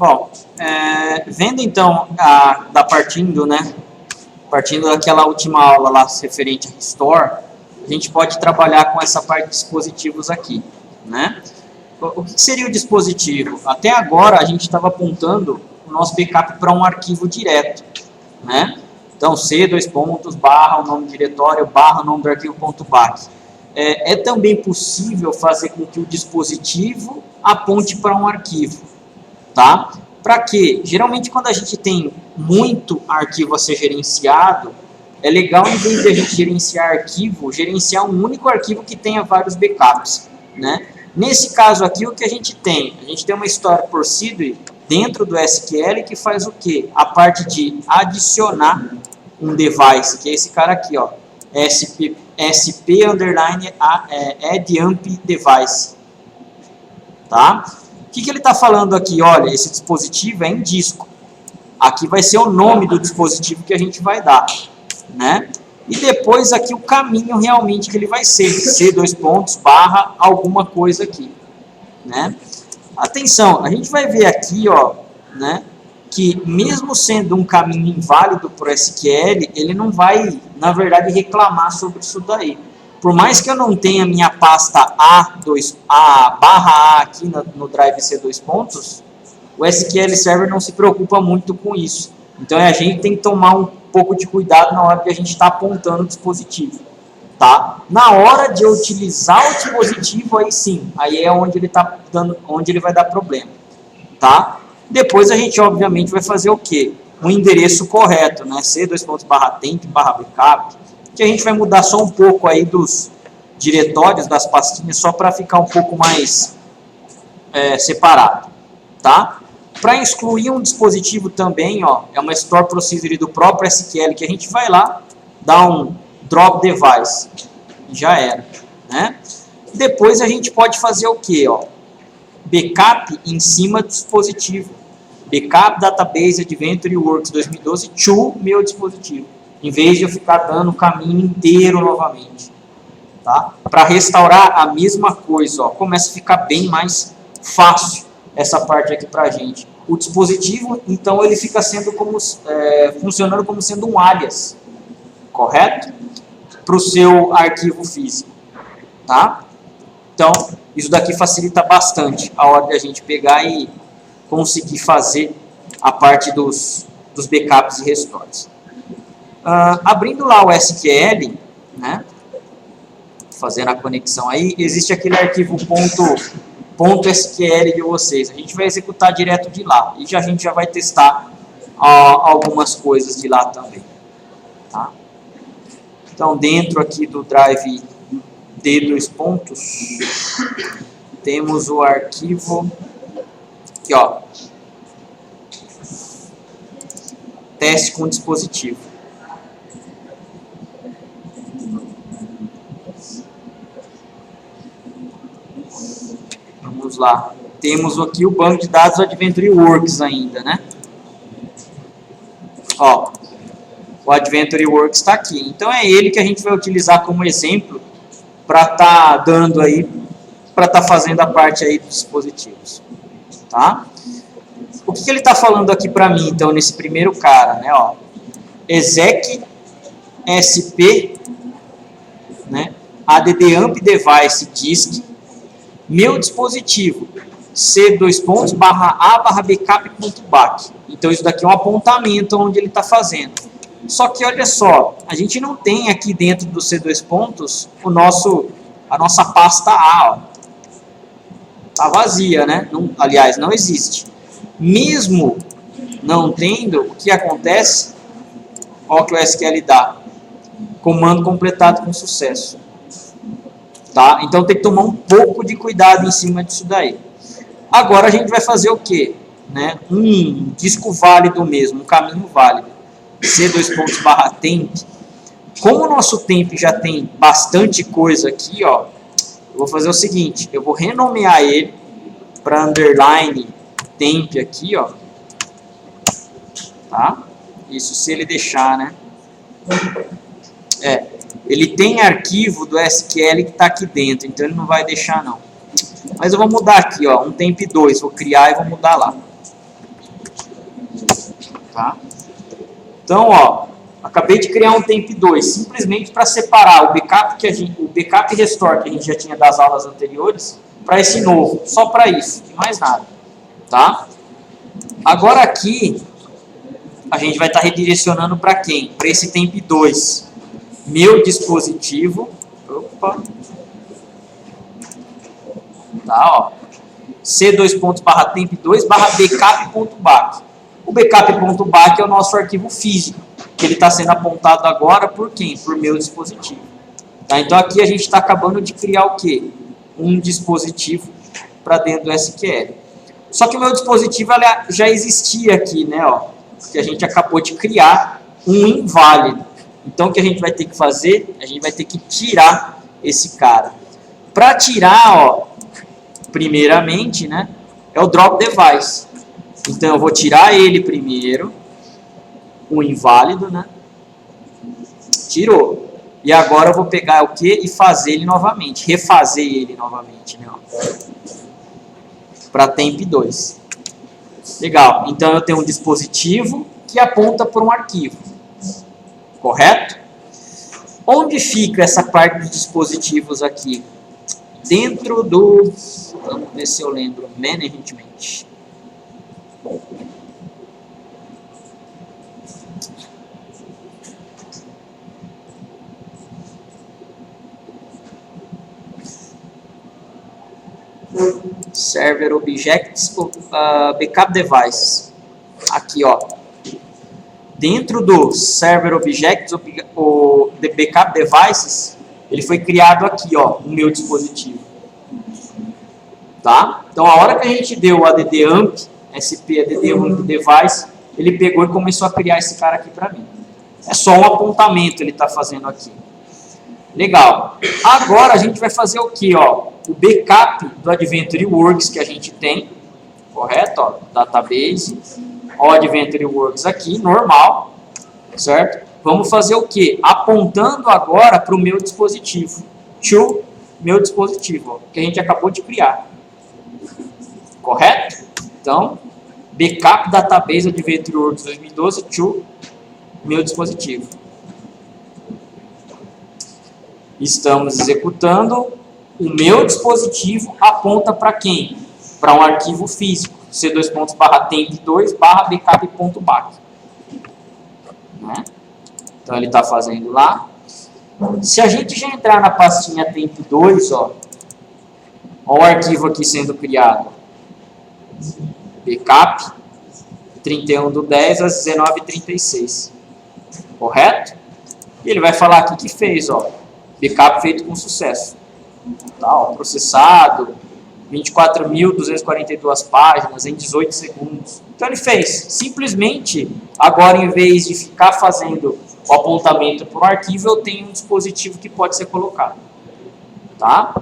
Bom, vendo então, partindo daquela última aula lá referente a Restore, a gente pode trabalhar com essa parte de dispositivos aqui, né? O que seria o dispositivo? Até agora a gente estava apontando o nosso backup para um arquivo direto, né? Então, C, barra, o nome do diretório, barra, o nome do arquivo, .back. É também possível fazer com que o dispositivo aponte para um arquivo, tá? Para quê? Geralmente, quando a gente tem muito arquivo a ser gerenciado, é legal, em vez de a gente gerenciar arquivo, gerenciar um único arquivo que tenha vários backups, né? Nesse caso aqui, o que a gente tem? A gente tem uma store procedure dentro do SQL que faz o quê? A parte de adicionar um device, que é esse cara aqui, ó, SP underline add amp device, tá? O que ele está falando aqui? Olha, esse dispositivo é em disco. Aqui vai ser o nome do dispositivo que a gente vai dar, né? E depois aqui o caminho realmente que ele vai ser, C, barra, alguma coisa aqui, né? Atenção, a gente vai ver aqui, ó, né, que mesmo sendo um caminho inválido para o SQL, ele não vai, na verdade, reclamar sobre isso daí. Por mais que eu não tenha minha pasta barra A aqui no drive C2 pontos, o SQL Server não se preocupa muito com isso. Então a gente tem que tomar um pouco de cuidado na hora que a gente está apontando o dispositivo, tá? Na hora de eu utilizar o dispositivo, aí sim, aí é onde ele vai dar problema, tá? Depois a gente obviamente vai fazer o quê? Um endereço correto, né? C:/temp/backup, que a gente vai mudar só um pouco aí dos diretórios das pastinhas só para ficar um pouco mais separado, tá? Para excluir um dispositivo também, ó, é uma store procedure do próprio SQL que a gente vai lá, dá um drop device, já era, né? Depois a gente pode fazer o que, ó? Backup em cima do dispositivo, backup database Adventure Works 2012 to meu dispositivo, em vez de eu ficar dando o caminho inteiro novamente, tá? Para restaurar a mesma coisa, ó, começa a ficar bem mais fácil essa parte aqui para a gente. O dispositivo, então, ele fica sendo funcionando como sendo um alias, correto? Para o seu arquivo físico, tá? Então, isso daqui facilita bastante a hora de a gente pegar e conseguir fazer a parte dos backups e restores. Abrindo lá o SQL, né? Fazendo a conexão aí, existe aquele arquivo .SQL de vocês. A gente vai executar direto de lá e a gente já vai testar algumas coisas de lá também, tá? Então, dentro aqui do drive D2 pontos, temos o arquivo aqui, ó, teste com dispositivo. Vamos lá. Temos aqui o banco de dados Adventure Works ainda, né? Ó, o Adventure Works está aqui. Então é ele que a gente vai utilizar como exemplo para estar dando aí, para estar fazendo a parte aí dos dispositivos, tá? O que ele está falando aqui para mim, então, nesse primeiro cara, né? Ó, exec sp, né? Add amp device disk meu dispositivo C:/A/backup.back. Então isso daqui é um apontamento onde ele está fazendo. Só que olha só, a gente não tem aqui dentro do C2 pontos a nossa pasta A, ó. Tá vazia, né? Aliás, não existe. Mesmo não tendo, o que acontece? Olha o que o SQL dá. Comando completado com sucesso. Tá? Então tem que tomar um pouco de cuidado em cima disso daí. Agora a gente vai fazer o quê? Né? Um disco válido mesmo, um caminho válido. C:/temp. Como o nosso temp já tem bastante coisa aqui, ó, eu vou fazer o seguinte, eu vou renomear ele para underline temp aqui, ó. Tá? Isso se ele deixar, né? Ele tem arquivo do SQL que está aqui dentro, então ele não vai deixar não. Mas eu vou mudar aqui, ó, um temp2, vou criar e vou mudar lá. Tá? Então, ó, acabei de criar um temp2, simplesmente para separar o backup, o backup e restore que a gente já tinha das aulas anteriores, para esse novo, só para isso, e mais nada. Tá? Agora aqui, a gente vai estar redirecionando para quem? Para esse temp2. Meu dispositivo. Opa. Tá, ó. C2.temp2/backup.back. O backup.back é o nosso arquivo físico, que ele está sendo apontado agora por quem? Por meu dispositivo. Tá? Então aqui a gente está acabando de criar o quê? Um dispositivo para dentro do SQL. Só que o meu dispositivo já existia aqui, né? Ó, que a gente acabou de criar um inválido. Então o que a gente vai ter que fazer? A gente vai ter que tirar esse cara. Para tirar, ó, primeiramente, né, é o drop device. Então eu vou tirar ele primeiro, o inválido, né? Tirou. E agora eu vou pegar o que e fazer ele novamente, refazer ele novamente, né? Para temp2. Legal. Então eu tenho um dispositivo que aponta para um arquivo. Correto? Onde fica essa parte dos dispositivos aqui? Dentro do... Vamos ver se eu lembro. Management. Server Objects, Backup Devices. Aqui, ó. Dentro do Server Objects, o Backup Devices, ele foi criado aqui, ó, no meu dispositivo. Tá? Então, a hora que a gente deu o addamp, sp addamp device, ele pegou e começou a criar esse cara aqui para mim. É só um apontamento ele está fazendo aqui. Legal. Agora a gente vai fazer o que, ó? O backup do Adventure Works que a gente tem, correto? Ó, database, ó, Adventure Works aqui, normal, certo? Vamos fazer o que? Apontando agora para o meu dispositivo, to meu dispositivo, ó, que a gente acabou de criar, correto? Então, backup database Adventure Works 2012 to meu dispositivo. Estamos executando. O meu dispositivo aponta para quem? Para um arquivo físico, c2.temp2/backup.back. Né? Então ele está fazendo lá. Se a gente já entrar na pastinha temp2, ó o arquivo aqui sendo criado. Backup 31/10 às 19h36. Correto? E ele vai falar aqui que fez, ó, backup feito com sucesso. Tá, ó, processado, 24.242 páginas em 18 segundos. Então ele fez. Simplesmente, agora em vez de ficar fazendo o apontamento para o arquivo, eu tenho um dispositivo que pode ser colocado. Tá?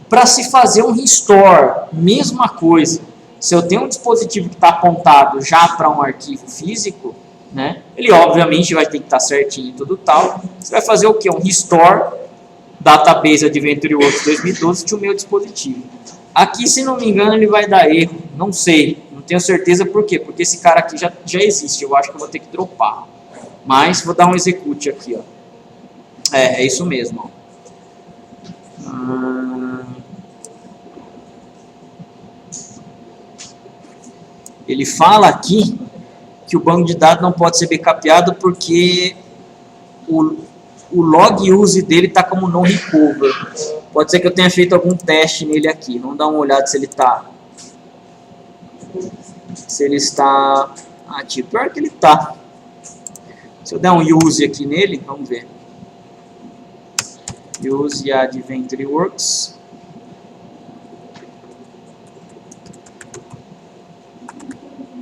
Para se fazer um restore, mesma coisa. Se eu tenho um dispositivo que está apontado já para um arquivo físico, né, ele obviamente vai ter que estar certinho e tudo tal. Você vai fazer o que? Um restore database Adventure Works 2012 to meu dispositivo. Aqui, se não me engano, ele vai dar erro. Não sei, não tenho certeza por quê. Porque esse cara aqui já existe. Eu acho que eu vou ter que dropar. Mas vou dar um execute aqui, ó. É isso mesmo. Ele fala aqui que o banco de dados não pode ser backupeado porque o log use dele está como non recover. Pode ser que eu tenha feito algum teste nele aqui. Vamos dar uma olhada se ele está. Se ele está ativo. Pior que ele está. Se eu der um use aqui nele, vamos ver. Use Adventure Works.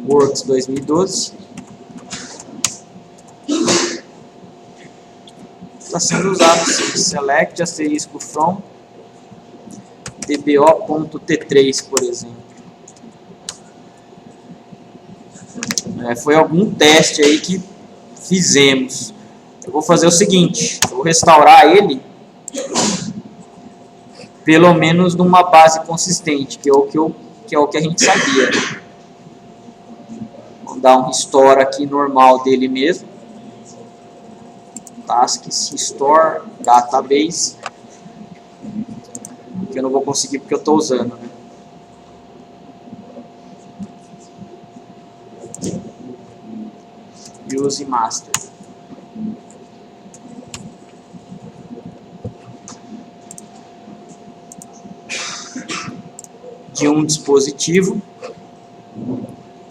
Works 2012. Está sendo usado sim. Select asterisco from dbo.t3, por exemplo. Foi algum teste aí que fizemos. Eu vou fazer o seguinte, eu vou restaurar ele pelo menos numa base consistente, que é o que a gente sabia. Vamos dar um restore aqui normal dele mesmo. Task restore database. Que eu não vou conseguir porque eu estou usando, né? Use master. De um dispositivo,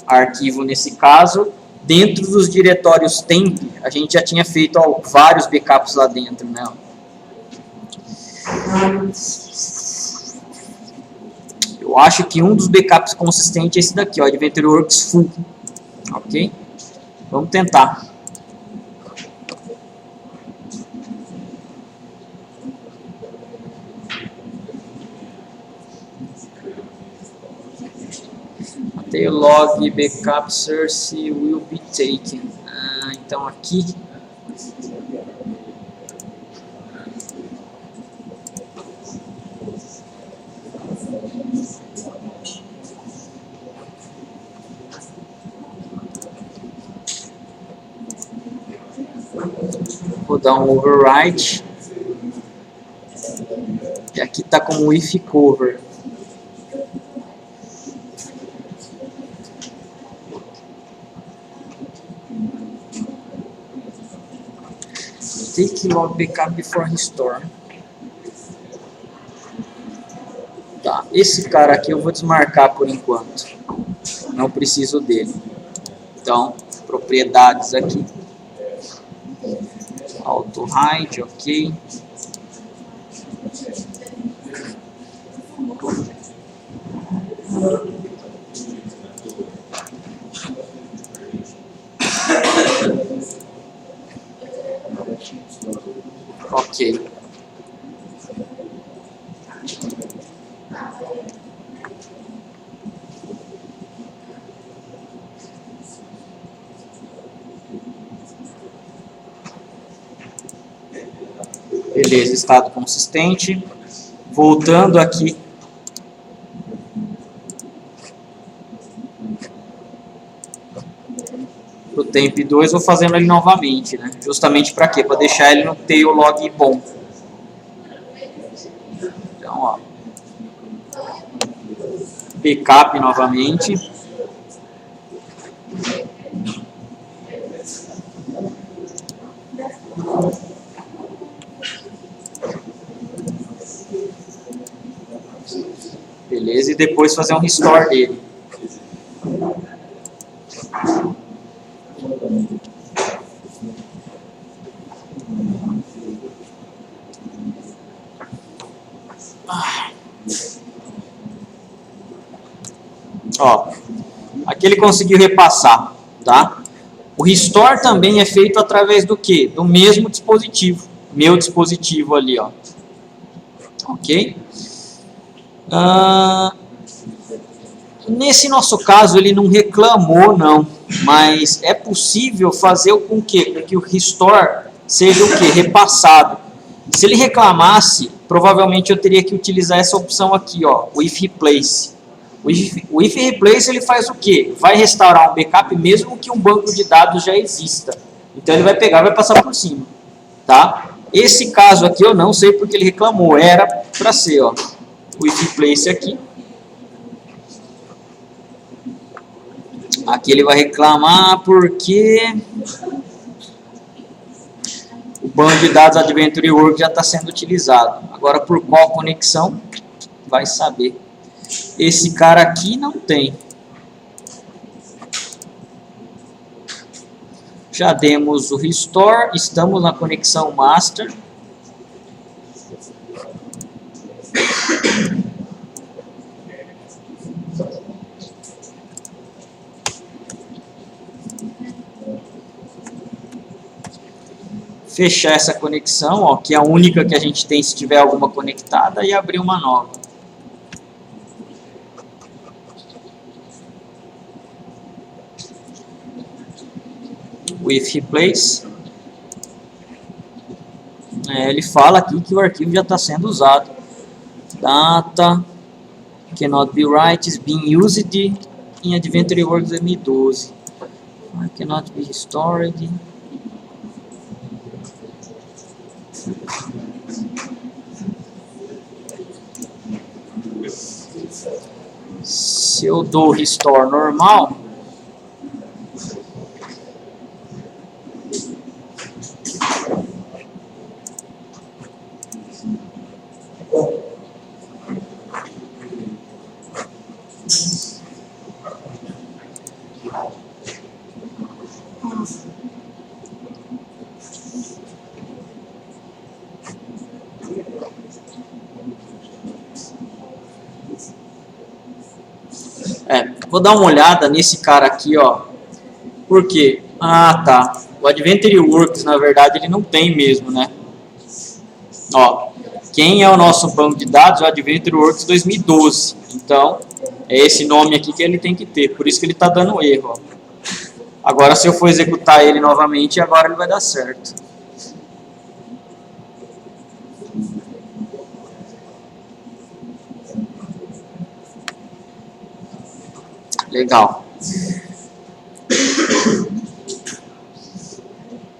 arquivo nesse caso, dentro dos diretórios temp, a gente já tinha feito vários backups lá dentro, né? Eu acho que um dos backups consistentes é esse daqui, ó, AdventureWorks Full, ok? Vamos tentar. The log backup source will be taken. Então aqui vou dar um override e aqui está como if cover. Take log backup before restore. Tá, esse cara aqui eu vou desmarcar por enquanto. Não preciso dele. Então, propriedades aqui. Auto hide, ok. Ok. Beleza, estado consistente. Voltando aqui. Pro temp 2, vou fazendo ele novamente, né? Justamente para quê? Para deixar ele no tail log bom. Então, ó. Backup novamente. Beleza, e depois fazer um restore dele. Ó, aqui ele conseguiu repassar, tá? O restore também é feito através do quê? Do mesmo dispositivo, meu dispositivo ali, ó. Ok? Nesse nosso caso ele não reclamou, não, mas é possível fazer com que o restore seja o quê? Repassado. Se ele reclamasse, provavelmente eu teria que utilizar essa opção aqui, ó, o if replace. O if replace ele faz o quê? Vai restaurar um backup mesmo que um banco de dados já exista. Então ele vai pegar e vai passar por cima, tá? Esse caso aqui eu não sei porque ele reclamou, era para ser, ó, o if replace aqui. Aqui ele vai reclamar porque o banco de dados AdventureWorks já está sendo utilizado. Agora por qual conexão? Vai saber. Esse cara aqui não tem. Já demos o restore, estamos na conexão master. Fechar essa conexão, ó, que é a única que a gente tem se tiver alguma conectada, e abrir uma nova. O if replace. Ele fala aqui que o arquivo já está sendo usado. Data cannot be right is being used in AdventureWorks M12. I cannot be stored. Se eu dou restore normal, vou dar uma olhada nesse cara aqui, ó. Por quê? Ah, tá. O Adventure Works, na verdade, ele não tem mesmo, né? Ó, quem é o nosso banco de dados? O Adventure Works 2012. Então, é esse nome aqui que ele tem que ter. Por isso que ele está dando erro, ó. Agora, se eu for executar ele novamente, agora ele vai dar certo. Legal.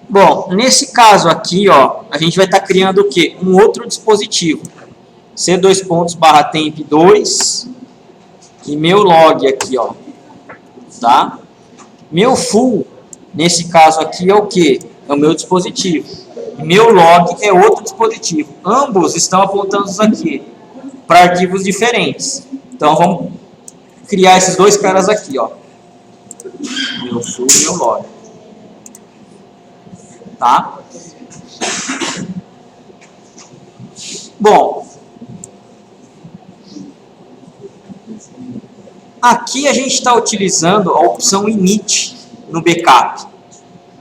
Bom, nesse caso aqui, ó, a gente vai estar criando o quê? Um outro dispositivo. C2.temp2 e meu log aqui, ó. Tá? Meu full, nesse caso aqui, é o quê? É o meu dispositivo. E meu log é outro dispositivo. Ambos estão apontando aqui para arquivos diferentes. Então, vamos criar esses dois caras aqui, ó. Meu full e meu log. Tá? Bom, aqui a gente está utilizando a opção init no backup,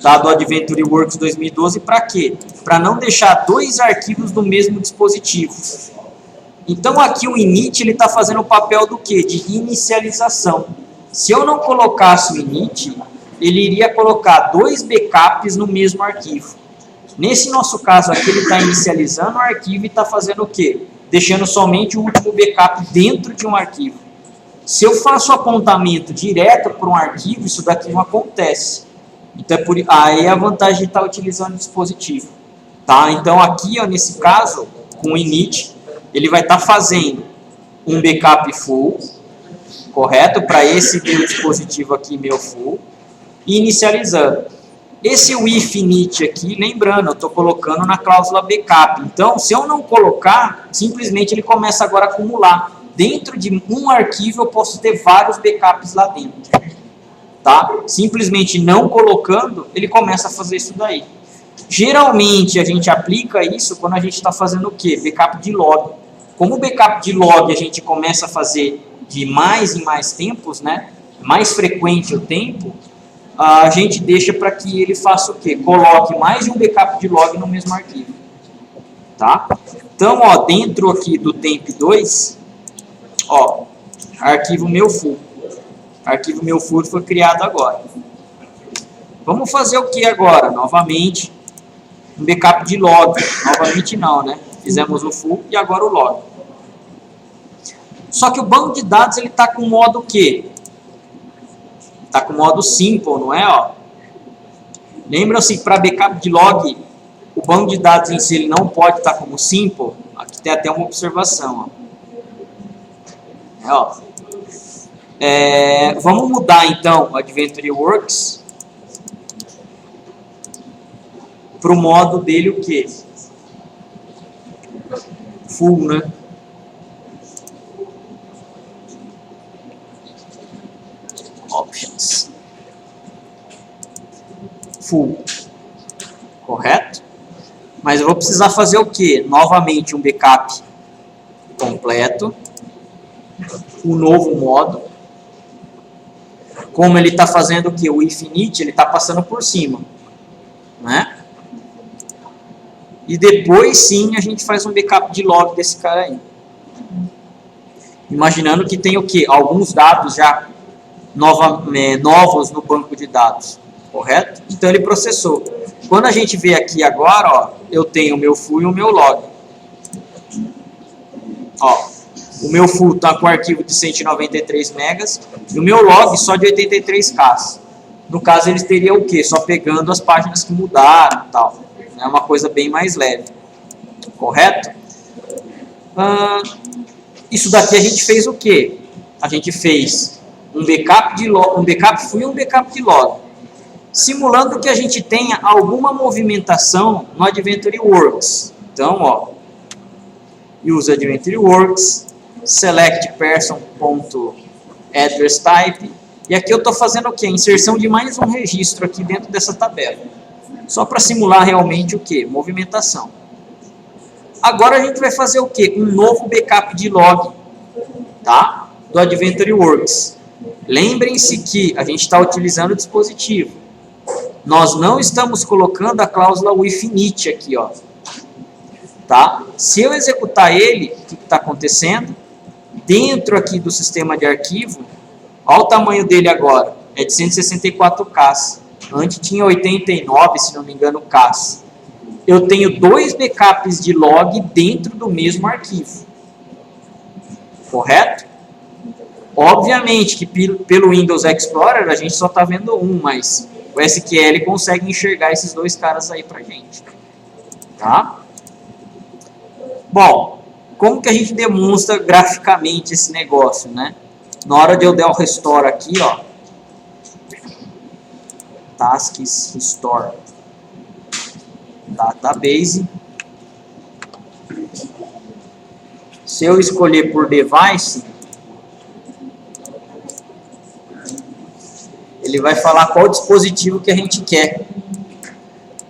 tá? Do Adventure Works 2012, para quê? Para não deixar dois arquivos do mesmo dispositivo. Então aqui o init ele está fazendo o papel do quê? De inicialização. Se eu não colocasse o init, ele iria colocar dois backups no mesmo arquivo. Nesse nosso caso aqui, ele está inicializando o arquivo e está fazendo o quê? Deixando somente o último backup dentro de um arquivo. Se eu faço o apontamento direto para um arquivo, isso daqui não acontece. Então, aí é a vantagem de estar utilizando o dispositivo. Tá? Então, aqui, ó, nesse caso, com o init, ele vai estar fazendo um backup full, correto? Para esse meu dispositivo aqui, meu full, e inicializando. Esse if init aqui, lembrando, eu estou colocando na cláusula backup. Então, se eu não colocar, simplesmente ele começa agora a acumular. Dentro de um arquivo, eu posso ter vários backups lá dentro. Tá? Simplesmente não colocando, ele começa a fazer isso daí. Geralmente, a gente aplica isso quando a gente está fazendo o quê? Backup de log. Como o backup de log a gente começa a fazer de mais em mais tempos, né? Mais frequente o tempo, a gente deixa para que ele faça o quê? Coloque mais de um backup de log no mesmo arquivo. Tá? Então, ó, dentro aqui do temp2, ó, arquivo meu full. Arquivo meu full foi criado agora. Vamos fazer o que agora? Novamente, um backup de log. Novamente não, né? Fizemos o full e agora o log. Só que o banco de dados ele está com o modo o quê? Está com o modo simple, não é? Ó? Lembram-se que para backup de log, o banco de dados em si ele não pode estar como simple? Aqui tem até uma observação. Ó. Vamos mudar então o Adventure Works para o modo dele o quê? Full, né? Options. Full. Correto? Mas eu vou precisar fazer o quê? Novamente um backup completo. Um novo modo. Como ele está fazendo o quê? O if init, ele está passando por cima. Né? E depois sim a gente faz um backup de log desse cara aí. Imaginando que tem o quê? Alguns dados já novos no banco de dados, correto? Então ele processou. Quando a gente vê aqui agora, ó, eu tenho o meu full e o meu log. Ó, o meu full está com arquivo de 193 megas e o meu log só de 83K. No caso, eles teriam o quê? Só pegando as páginas que mudaram e tal. É uma coisa bem mais leve. Correto? Isso daqui a gente fez o quê? A gente fez um backup de log, um backup full e um backup de log. Simulando que a gente tenha alguma movimentação no Adventure Works. Então, ó, use Adventure Works, select person.address type, e aqui eu estou fazendo o quê? Inserção de mais um registro aqui dentro dessa tabela. Só para simular realmente o quê? Movimentação. Agora a gente vai fazer o quê? Um novo backup de log, tá? Do Adventure Works. Lembrem-se que a gente está utilizando o dispositivo. Nós não estamos colocando a cláusula with init aqui, ó. Tá? Se eu executar ele, o que está acontecendo? Dentro aqui do sistema de arquivo, olha o tamanho dele agora, é de 164K. Antes tinha 89, se não me engano, Ks. Eu tenho 2 backups de log dentro do mesmo arquivo. Correto? Obviamente que pelo Windows Explorer a gente só está vendo um, mas o SQL consegue enxergar esses 2 caras aí pra gente. Tá? Bom, como que a gente demonstra graficamente esse negócio, né? Na hora de eu dar o restore aqui, ó, tasks restore database. Se eu escolher por device, ele vai falar qual dispositivo que a gente quer.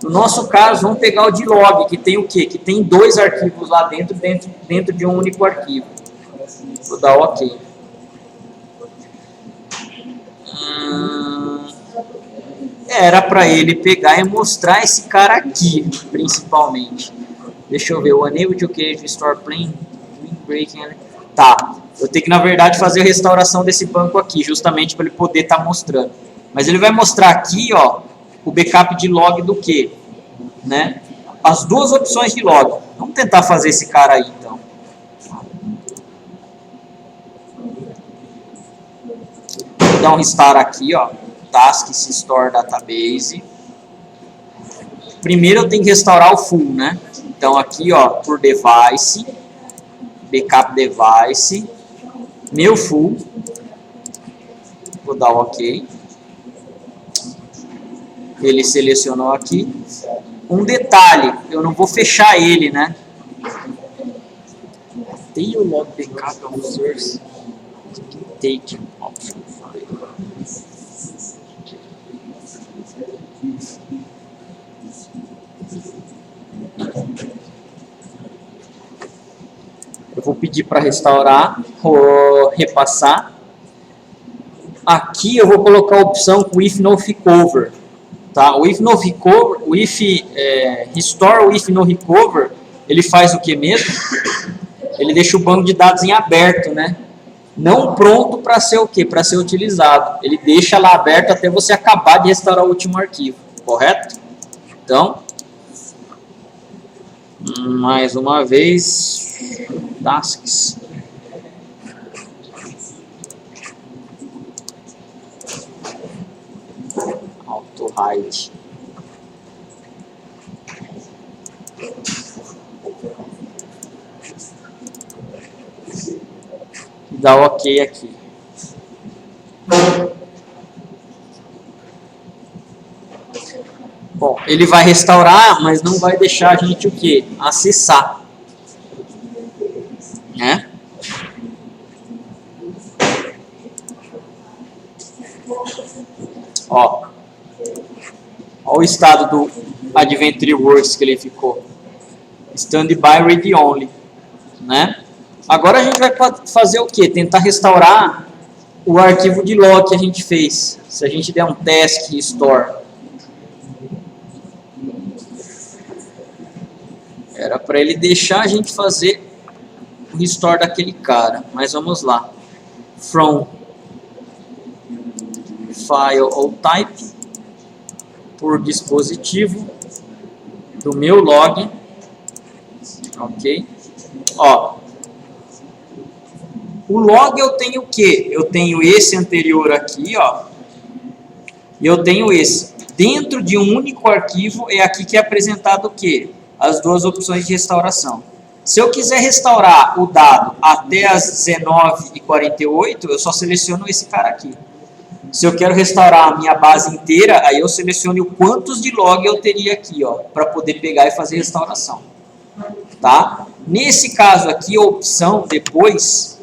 No nosso caso, vamos pegar o de log, que tem o quê? Que tem 2 arquivos lá dentro de um único arquivo. Vou dar OK. Era para ele pegar e mostrar esse cara aqui, principalmente. Deixa eu ver, o Unable to Cage Store Plane Breaking. Tá, eu tenho que na verdade fazer a restauração desse banco aqui, justamente para ele poder estar mostrando. Mas ele vai mostrar aqui, ó, o backup de log do que, né? As 2 opções de log. Vamos tentar fazer esse cara aí, então. Vou dar um restart aqui, ó. Tasks Store Database. Primeiro eu tenho que restaurar o full, né? Então aqui, ó, por device, backup device, meu full. Vou dar o OK. Ele selecionou aqui. Um detalhe, eu não vou fechar ele, né? Tem o log backup of source take option. Eu vou pedir para restaurar, vou repassar. Aqui eu vou colocar a opção with no recover. Tá? O if no recover, o if restore with no recover, ele faz o que mesmo? Ele deixa o banco de dados em aberto, né? Não pronto para ser o quê? Para ser utilizado. Ele deixa lá aberto até você acabar de restaurar o último arquivo, correto? Então, mais uma vez, tasks. Auto-hide. Dá OK aqui. Bom, ele vai restaurar, mas não vai deixar a gente o quê? Acessar. Né? Ó o estado do Adventure Works que ele ficou. Standby read only. Né? Agora a gente vai fazer o quê? Tentar restaurar o arquivo de log que a gente fez. Se a gente der um task restore. Era para ele deixar a gente fazer o restore daquele cara. Mas vamos lá. From file ou type por dispositivo do meu log. Ok. Ó. O log eu tenho o quê? Eu tenho esse anterior aqui, ó. E eu tenho esse. Dentro de um único arquivo, é aqui que é apresentado o quê? As duas opções de restauração. Se eu quiser restaurar o dado até as 19h48, eu só seleciono esse cara aqui. Se eu quero restaurar a minha base inteira, aí eu seleciono quantos de log eu teria aqui, ó, para poder pegar e fazer restauração. Tá? Nesse caso aqui, a opção depois,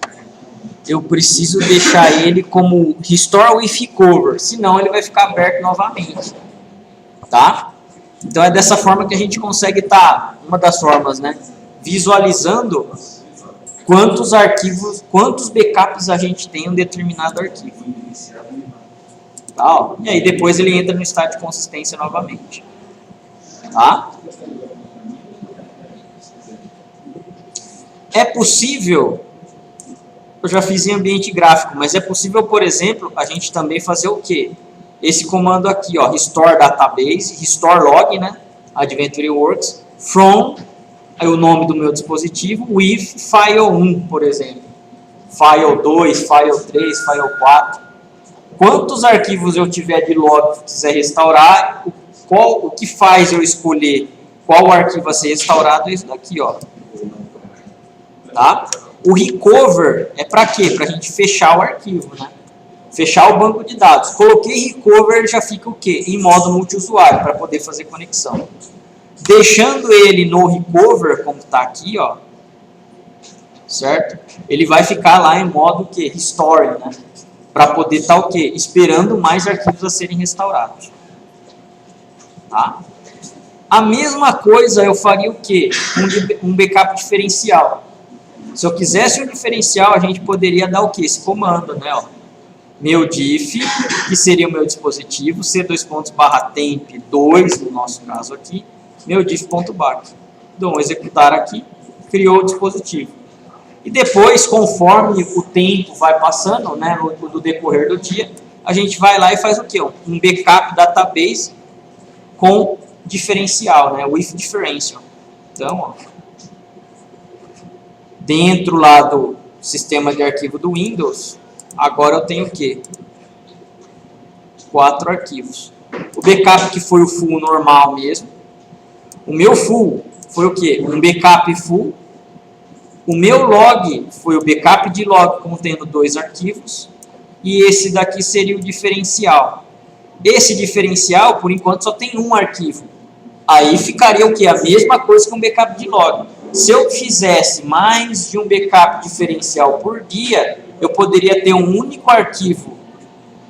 eu preciso deixar ele como Restore with Cover, senão ele vai ficar aberto novamente. Tá? Então é dessa forma que a gente consegue estar, uma das formas, né, visualizando quantos arquivos, quantos backups a gente tem em um determinado arquivo. Tá? E aí depois ele entra no estado de consistência novamente. Tá? É possível, eu já fiz em ambiente gráfico, mas é possível, por exemplo, a gente também fazer o quê? Esse comando aqui, ó, restore database, restore log, né, Adventure Works, from, aí o nome do meu dispositivo, with file 1, por exemplo, file 2, file 3, file 4. Quantos arquivos eu tiver de log que quiser restaurar, o que faz eu escolher qual arquivo a ser restaurado é isso daqui, ó. Tá? O recover é para quê? Para a gente fechar o arquivo, né? Fechar o banco de dados. Coloquei recover, ele já fica o quê? Em modo multiusuário, para poder fazer conexão. Deixando ele no recover, como está aqui, ó, certo? Ele vai ficar lá em modo que restore, né? Para poder estar o quê? Esperando mais arquivos a serem restaurados. Tá? A mesma coisa eu faria o quê? Um backup diferencial. Se eu quisesse um diferencial, a gente poderia dar o quê? Esse comando, né? Ó. Meu diff, que seria o meu dispositivo, c2./temp2, no nosso caso aqui, meu diff.back. Então, executar aqui, criou o dispositivo. E depois, conforme o tempo vai passando, né, no decorrer do dia, a gente vai lá e faz o quê? Um backup database com diferencial, né? With differential. Então, ó, dentro lá do sistema de arquivo do Windows, agora eu tenho o quê? 4 arquivos. O backup que foi o full normal mesmo. O meu full foi o quê? Um backup full. O meu log foi o backup de log contendo 2 arquivos. E esse daqui seria o diferencial. Esse diferencial, por enquanto, só tem um arquivo. Aí ficaria o quê? A mesma coisa que um backup de log. Se eu fizesse mais de um backup diferencial por dia, eu poderia ter um único arquivo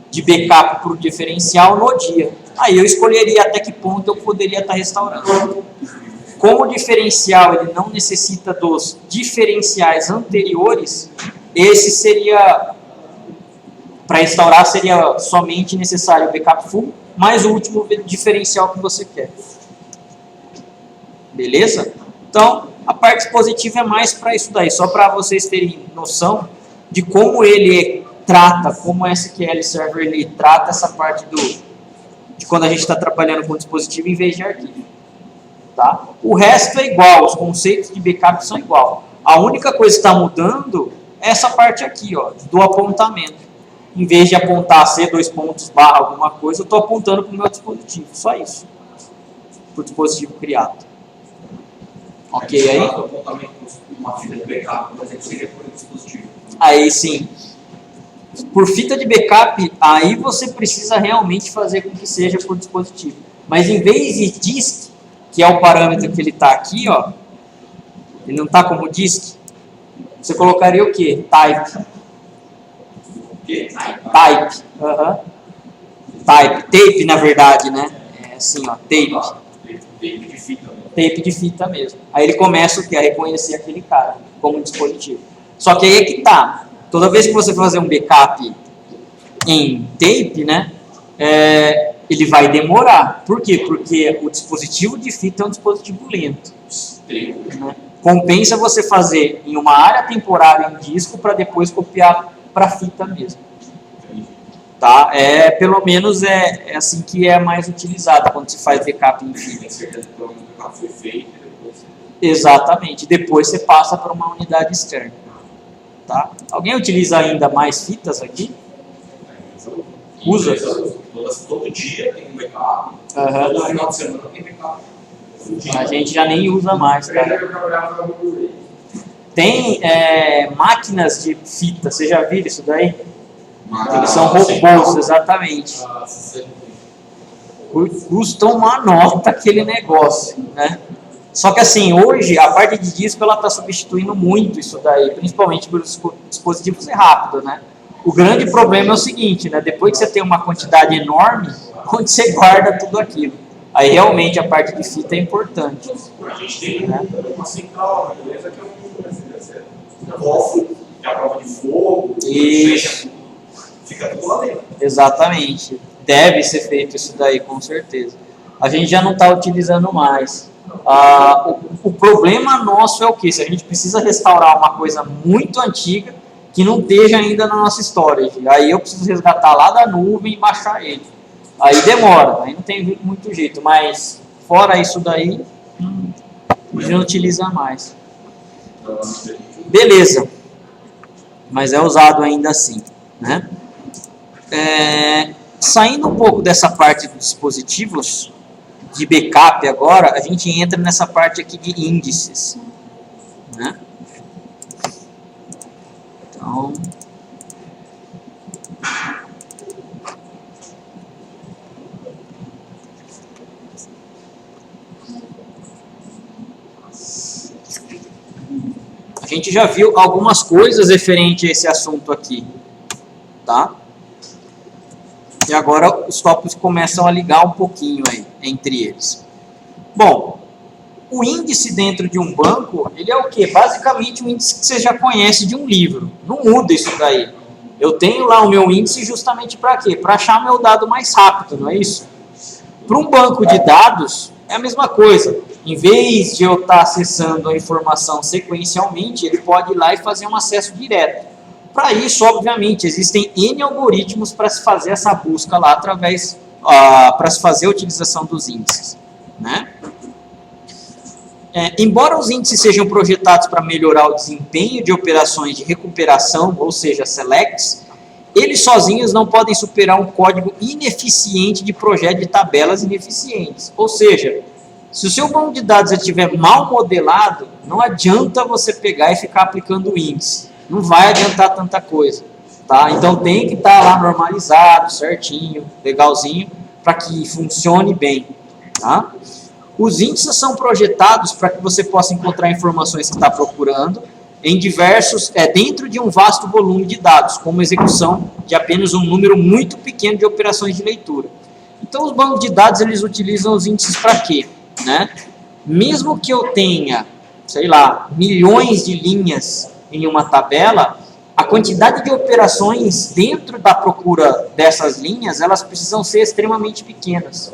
de backup para o diferencial no dia. Aí eu escolheria até que ponto eu poderia estar restaurando. Como o diferencial ele não necessita dos diferenciais anteriores, esse seria, para restaurar, seria somente necessário o backup full, mais o último diferencial que você quer. Beleza? Então, a parte positiva é mais para isso daí, só para vocês terem noção de como ele trata, como o SQL Server ele trata essa parte de quando a gente está trabalhando com dispositivo em vez de arquivo. Tá? O resto é igual, os conceitos de backup são igual. A única coisa que está mudando é essa parte aqui, ó, do apontamento. Em vez de apontar C2 barra alguma coisa, eu estou apontando para o meu dispositivo, só isso. Para o dispositivo criado. Ok, aí? Uma fita de backup, mas seria por dispositivo. Aí sim. Por fita de backup, aí você precisa realmente fazer com que seja por dispositivo. Mas em vez de disk, que é o parâmetro que ele está aqui, ó, ele não está como disk, você colocaria o quê? Type. O quê? Type. Type. Tape, na verdade, né? É assim, ó, tape. Tape de fita. Tape de fita mesmo. Aí ele começa o quê? A reconhecer aquele cara como dispositivo. Só que aí é que tá. Toda vez que você fazer um backup em tape, né? Ele vai demorar. Por quê? Porque o dispositivo de fita é um dispositivo lento. Né? Compensa você fazer em uma área temporária em disco para depois copiar para fita mesmo. Tá? Pelo menos é assim que é mais utilizado quando se faz backup em fita. Tem certeza que o backup foi feito e depois... Exatamente. Depois você passa para uma unidade externa. Tá? Alguém utiliza ainda mais fitas aqui? Usa? Todo dia tem um backup. Aham. Todo final de semana tem backup. A gente já nem usa mais, cara. Tem máquinas de fita, você já viu isso daí? Eles são robôs, exatamente. Custam uma nota aquele negócio, né? Só que assim, hoje a parte de disco ela está substituindo muito isso daí, principalmente pelos dispositivos rápidos, né? O grande problema é o seguinte, né? Depois que você tem uma quantidade enorme, onde você guarda tudo aquilo? Aí realmente a parte de fita é importante. A gente tem uma central, beleza? Que é um cofre, que é a prova de fogo, Isso. Fica tudo lá dentro. Exatamente. Deve ser feito isso daí, com certeza. A gente já não está utilizando mais. O problema nosso é o quê? Se a gente precisa restaurar uma coisa muito antiga que não esteja ainda na nossa storage, aí eu preciso resgatar lá da nuvem e baixar ele. Aí demora, aí não tem muito jeito, mas fora isso daí, a gente não utiliza mais. Beleza, mas é usado ainda assim, né? Saindo um pouco dessa parte dos dispositivos de backup agora, a gente entra nessa parte aqui de índices, né? Então, a gente já viu algumas coisas referente a esse assunto aqui, tá? E agora os tópicos começam a ligar um pouquinho aí entre eles. Bom, o índice dentro de um banco, ele é o quê? Basicamente um índice que você já conhece de um livro. Não muda isso daí. Eu tenho lá o meu índice justamente para quê? Para achar meu dado mais rápido, não é isso? Para um banco de dados, é a mesma coisa. Em vez de eu estar acessando a informação sequencialmente, ele pode ir lá e fazer um acesso direto. Para isso, obviamente, existem N algoritmos para se fazer essa busca lá através, para se fazer a utilização dos índices, né? Embora os índices sejam projetados para melhorar o desempenho de operações de recuperação, ou seja, selects, eles sozinhos não podem superar um código ineficiente de projeto de tabelas ineficientes. Ou seja, se o seu banco de dados estiver mal modelado, não adianta você pegar e ficar aplicando o índice. Não vai adiantar tanta coisa, tá? Então tem que estar lá normalizado, certinho, legalzinho, para que funcione bem, tá? Os índices são projetados para que você possa encontrar informações que está procurando em dentro de um vasto volume de dados, como execução de apenas um número muito pequeno de operações de leitura. Então os bancos de dados eles utilizam os índices para quê? Né? Mesmo que eu tenha, sei lá, milhões de linhas em uma tabela, a quantidade de operações dentro da procura dessas linhas, elas precisam ser extremamente pequenas.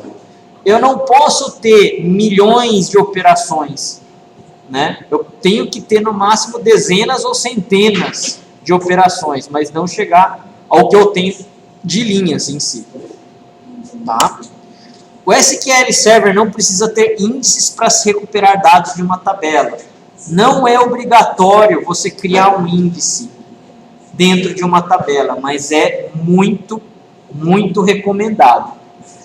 Eu não posso ter milhões de operações, né? Eu tenho que ter no máximo dezenas ou centenas de operações, mas não chegar ao que eu tenho de linhas em si, tá? O SQL Server não precisa ter índices para se recuperar dados de uma tabela. Não é obrigatório você criar um índice dentro de uma tabela, mas é muito, muito recomendado,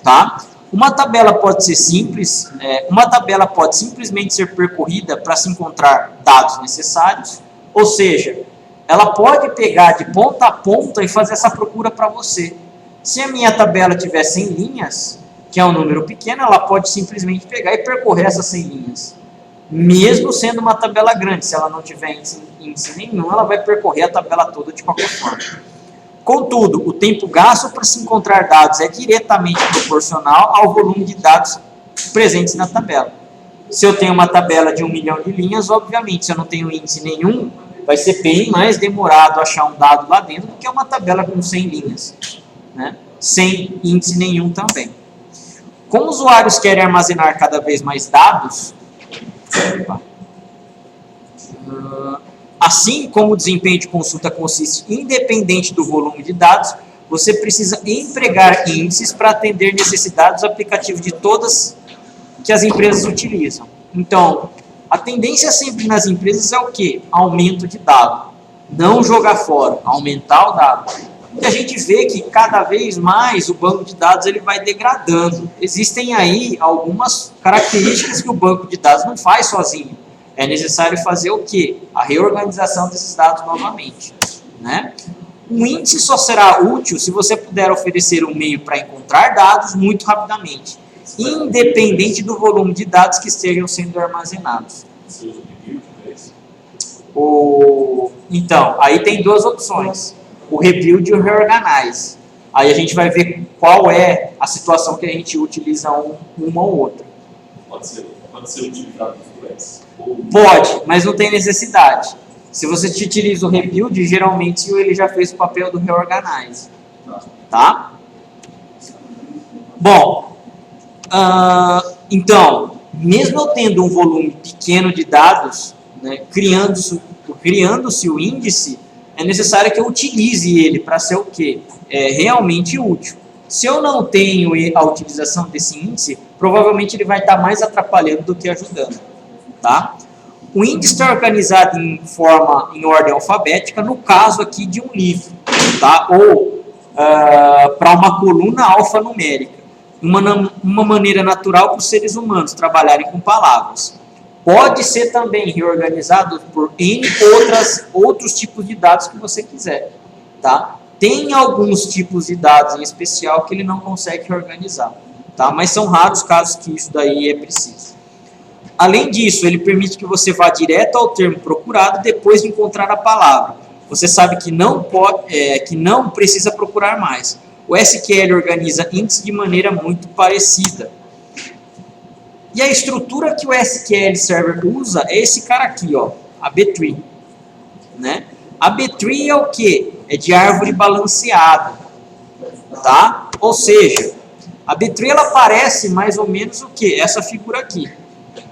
tá? Uma tabela pode ser simples, uma tabela pode simplesmente ser percorrida para se encontrar dados necessários, ou seja, ela pode pegar de ponta a ponta e fazer essa procura para você. Se a minha tabela tiver 100 linhas, que é um número pequeno, ela pode simplesmente pegar e percorrer essas 100 linhas. Mesmo sendo uma tabela grande, se ela não tiver índice nenhum, ela vai percorrer a tabela toda de qualquer forma. Contudo, o tempo gasto para se encontrar dados é diretamente proporcional ao volume de dados presentes na tabela. Se eu tenho uma tabela de 1 milhão de linhas, obviamente, se eu não tenho índice nenhum, vai ser bem mais demorado achar um dado lá dentro do que uma tabela com 100 linhas, né? Sem índice nenhum também. Como usuários querem armazenar cada vez mais dados, assim como o desempenho de consulta consiste independente do volume de dados, você precisa empregar índices para atender necessidades dos aplicativos de todas que as empresas utilizam. Então, a tendência sempre nas empresas é o quê? Aumento de dado. Não jogar fora, aumentar o dado. E a gente vê que cada vez mais o banco de dados ele vai degradando. Existem aí algumas características que o banco de dados não faz sozinho. É necessário fazer o quê? A reorganização desses dados novamente, né? Um índice só será útil se você puder oferecer um meio para encontrar dados muito rapidamente, independente do volume de dados que estejam sendo armazenados. Então, aí tem duas opções, o rebuild e o reorganize. Aí a gente vai ver qual é a situação que a gente utiliza uma ou outra. Pode ser utilizado no Flex. Pode, mas não tem necessidade. Se você utiliza o rebuild, geralmente ele já fez o papel do reorganize. Tá? Bom, então, mesmo eu tendo um volume pequeno de dados, né, criando-se o índice, é necessário que eu utilize ele para ser o quê? Realmente útil. Se eu não tenho a utilização desse índice, provavelmente ele vai estar mais atrapalhando do que ajudando. Tá? O índice está organizado em ordem alfabética, no caso aqui de um livro, tá? Ou para uma coluna alfanumérica. Uma maneira natural para os seres humanos trabalharem com palavras. Pode ser também reorganizado por N outros tipos de dados que você quiser. Tá? Tem alguns tipos de dados em especial que ele não consegue reorganizar. Tá? Mas são raros casos que isso daí é preciso. Além disso, ele permite que você vá direto ao termo procurado depois de encontrar a palavra. Você sabe que não precisa procurar mais. O SQL organiza índices de maneira muito parecida. E a estrutura que o SQL Server usa é esse cara aqui, ó, a B-tree. Né? A B-tree é o quê? É de árvore balanceada. Tá? Ou seja, a B-tree ela parece mais ou menos o quê? Essa figura aqui.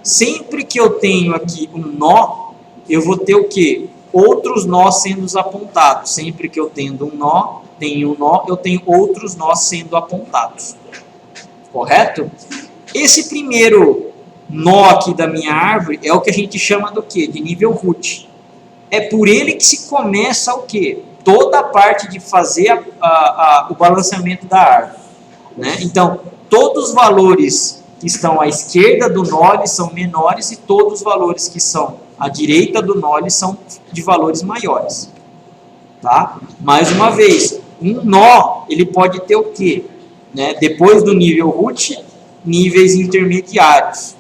Sempre que eu tenho aqui um nó, eu vou ter o quê? Outros nós sendo apontados. Sempre que eu tenho um nó, eu tenho outros nós sendo apontados. Correto? Esse primeiro nó aqui da minha árvore é o que a gente chama do quê? De nível root. É por ele que se começa o quê? Toda a parte de fazer o balanceamento da árvore. Né? Então, todos os valores que estão à esquerda do nó eles são menores e todos os valores que são à direita do nó eles são de valores maiores. Tá? Mais uma vez, um nó ele pode ter o quê? Né? Depois do nível root, níveis intermediários.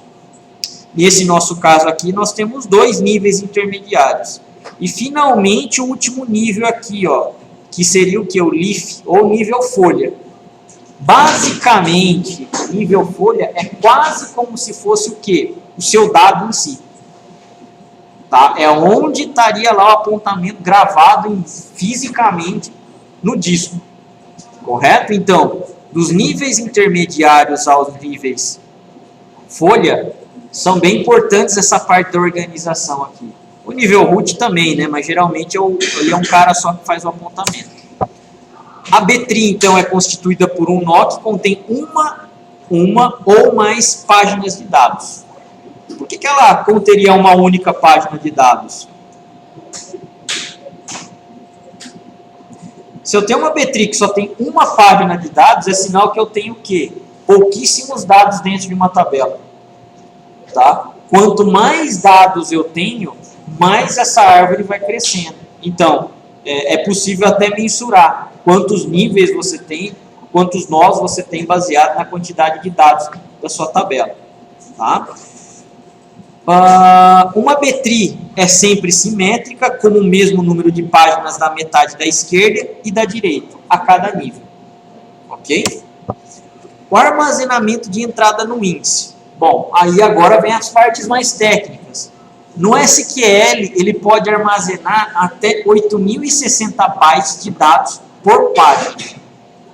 Nesse nosso caso aqui, nós temos 2 níveis intermediários. E finalmente o último nível aqui, ó, que seria o que? O leaf, ou nível folha. Basicamente, nível folha é quase como se fosse o quê? O seu dado em si. Tá? É onde estaria lá o apontamento gravado fisicamente no disco. Correto? Então, dos níveis intermediários aos níveis folha, são bem importantes essa parte da organização aqui. O nível root também, né? Mas geralmente ele é um cara só que faz o apontamento. A B-tree, então, é constituída por um nó que contém uma ou mais páginas de dados. Por que ela conteria uma única página de dados? Se eu tenho uma B-tree que só tem uma página de dados, é sinal que eu tenho o quê? Pouquíssimos dados dentro de uma tabela. Tá? Quanto mais dados eu tenho, mais essa árvore vai crescendo. Então, é possível até mensurar quantos níveis você tem, quantos nós você tem baseado na quantidade de dados da sua tabela. Tá? Uma B-tree é sempre simétrica, com o mesmo número de páginas da metade da esquerda e da direita, a cada nível. Ok? O armazenamento de entrada no índice. Bom, aí agora vem as partes mais técnicas. No SQL, ele pode armazenar até 8.060 bytes de dados por página.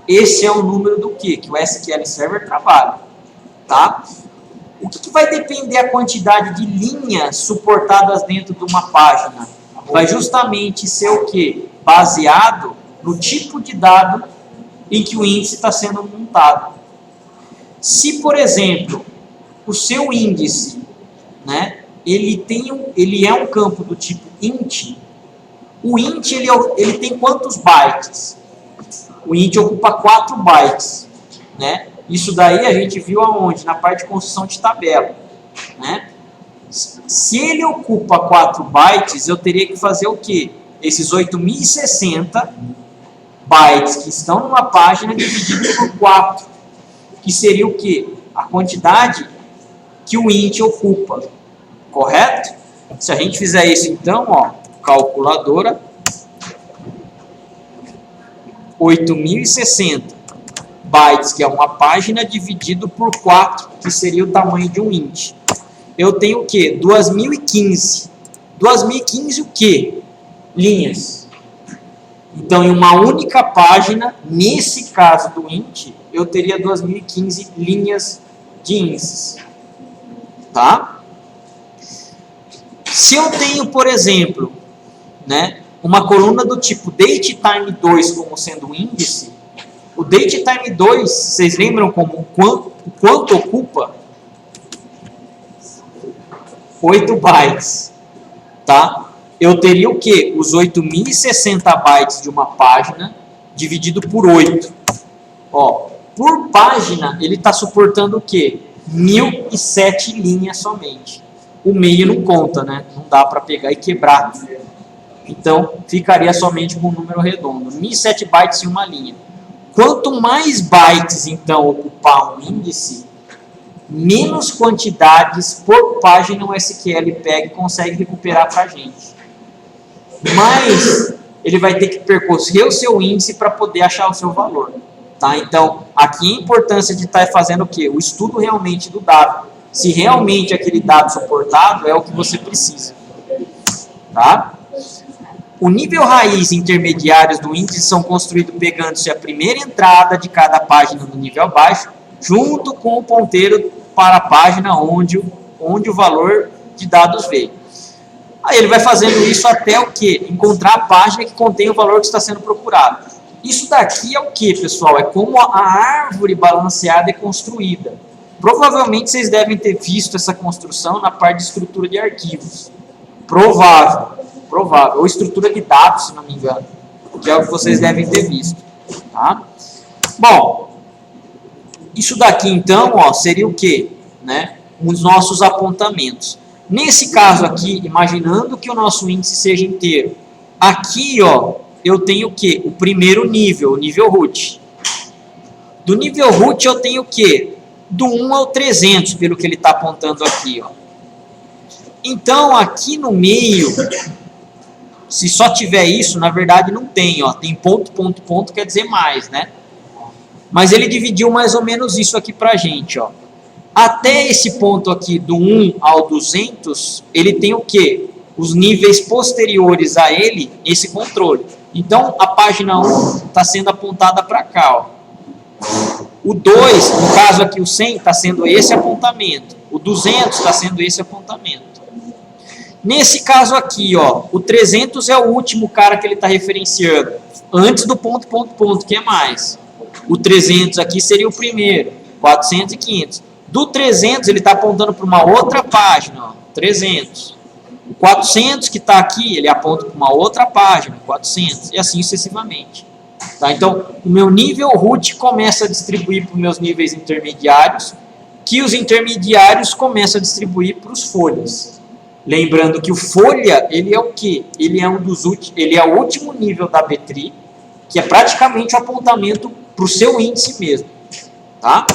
Esse é o número do que o SQL Server trabalha. Tá? O que vai depender a quantidade de linhas suportadas dentro de uma página? Vai justamente ser o quê? Baseado no tipo de dado em que o índice está sendo montado. Se, por exemplo, o seu índice, né, ele é um campo do tipo int, o int ele tem quantos bytes? O int ocupa 4 bytes, né? Isso daí a gente viu aonde? Na parte de construção de tabela, né? Se ele ocupa 4 bytes, eu teria que fazer o quê? Esses 8060 bytes que estão numa página dividido por 4, que seria o quê? A quantidade que o int ocupa, correto? Se a gente fizer isso então, ó, calculadora, 8060 bytes, que é uma página, dividido por 4, que seria o tamanho de um int. Eu tenho o quê? 2015. 2015 o quê? Linhas. Então, em uma única página, nesse caso do int, eu teria 2015 linhas de índices. Tá? Se eu tenho, por exemplo, né, uma coluna do tipo datetime2 como sendo um índice, o datetime2, vocês lembram como quanto ocupa? 8 bytes. Tá? Eu teria o quê? Os 8060 bytes de uma página dividido por 8. Ó, por página, ele está suportando o quê? 1007 linhas somente. O meio não conta, né? Não dá para pegar e quebrar. Então, ficaria somente com um número redondo. 1007 bytes em uma linha. Quanto mais bytes, então, ocupar um índice, menos quantidades por página o SQL pega e consegue recuperar para a gente. Mas ele vai ter que percorrer o seu índice para poder achar o seu valor. Tá? Então, aqui a importância de estar fazendo o quê? O estudo realmente do dado. Se realmente aquele dado suportado é o que você precisa. Tá? O nível raiz e intermediários do índice são construídos pegando-se a primeira entrada de cada página no nível abaixo, junto com o ponteiro para a página onde o valor de dados veio. Aí ele vai fazendo isso até o quê? Encontrar a página que contém o valor que está sendo procurado. Isso daqui é o que, pessoal? É como a árvore balanceada é construída. Provavelmente vocês devem ter visto essa construção na parte de estrutura de arquivos. Provável. Ou estrutura de dados, se não me engano. Que é o que vocês devem ter visto. Tá? Bom, isso daqui então, ó, seria o quê? Né? Os nossos apontamentos. Nesse caso aqui, imaginando que o nosso índice seja inteiro, aqui, ó, eu tenho o quê? O primeiro nível, o nível root. Do nível root eu tenho o quê? Do 1 ao 300, pelo que ele está apontando aqui, ó. Então, aqui no meio, se só tiver isso, na verdade não tem, ó. Tem ponto, ponto, ponto, quer dizer mais, né? Mas ele dividiu mais ou menos isso aqui pra gente, ó. Até esse ponto aqui, do 1 ao 200, ele tem o quê? Os níveis posteriores a ele, esse controle. Então, a página 1 está sendo apontada para cá, ó. O 2, no caso aqui o 100, está sendo esse apontamento. O 200 está sendo esse apontamento. Nesse caso aqui, ó, o 300 é o último cara que ele está referenciando. Antes do ponto, ponto, ponto, que é mais. O 300 aqui seria o primeiro. 400 e 500. Do 300, ele está apontando para uma outra página, ó, 300. O 400 que está aqui, ele aponta para uma outra página, 400. E assim sucessivamente. Tá? Então, o meu nível root começa a distribuir para os meus níveis intermediários, que os intermediários começam a distribuir para os folhas. Lembrando que o folha, ele é o quê? Ele é o último nível da B-tree, que é praticamente o apontamento para o seu índice mesmo. Tá?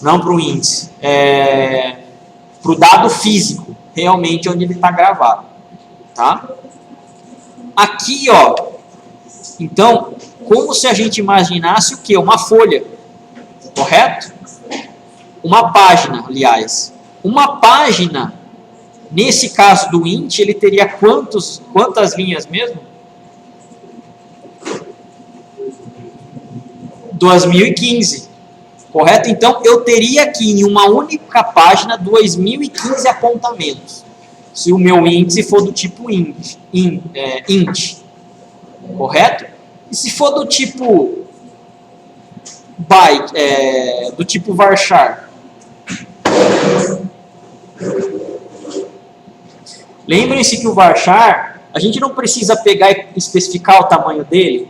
Não para o índice. Para o dado físico, realmente onde ele está gravado. Tá? Aqui, ó, então, como se a gente imaginasse o quê? Uma folha, correto? Uma página, aliás. Uma página, nesse caso do int, ele teria quantas linhas mesmo? 2015, correto? Então, eu teria aqui em uma única página 2015 apontamentos. Se o meu índice for do tipo int, correto? E se for do tipo byte, do tipo varchar? Lembrem-se que o varchar, A gente não precisa pegar e especificar o tamanho dele?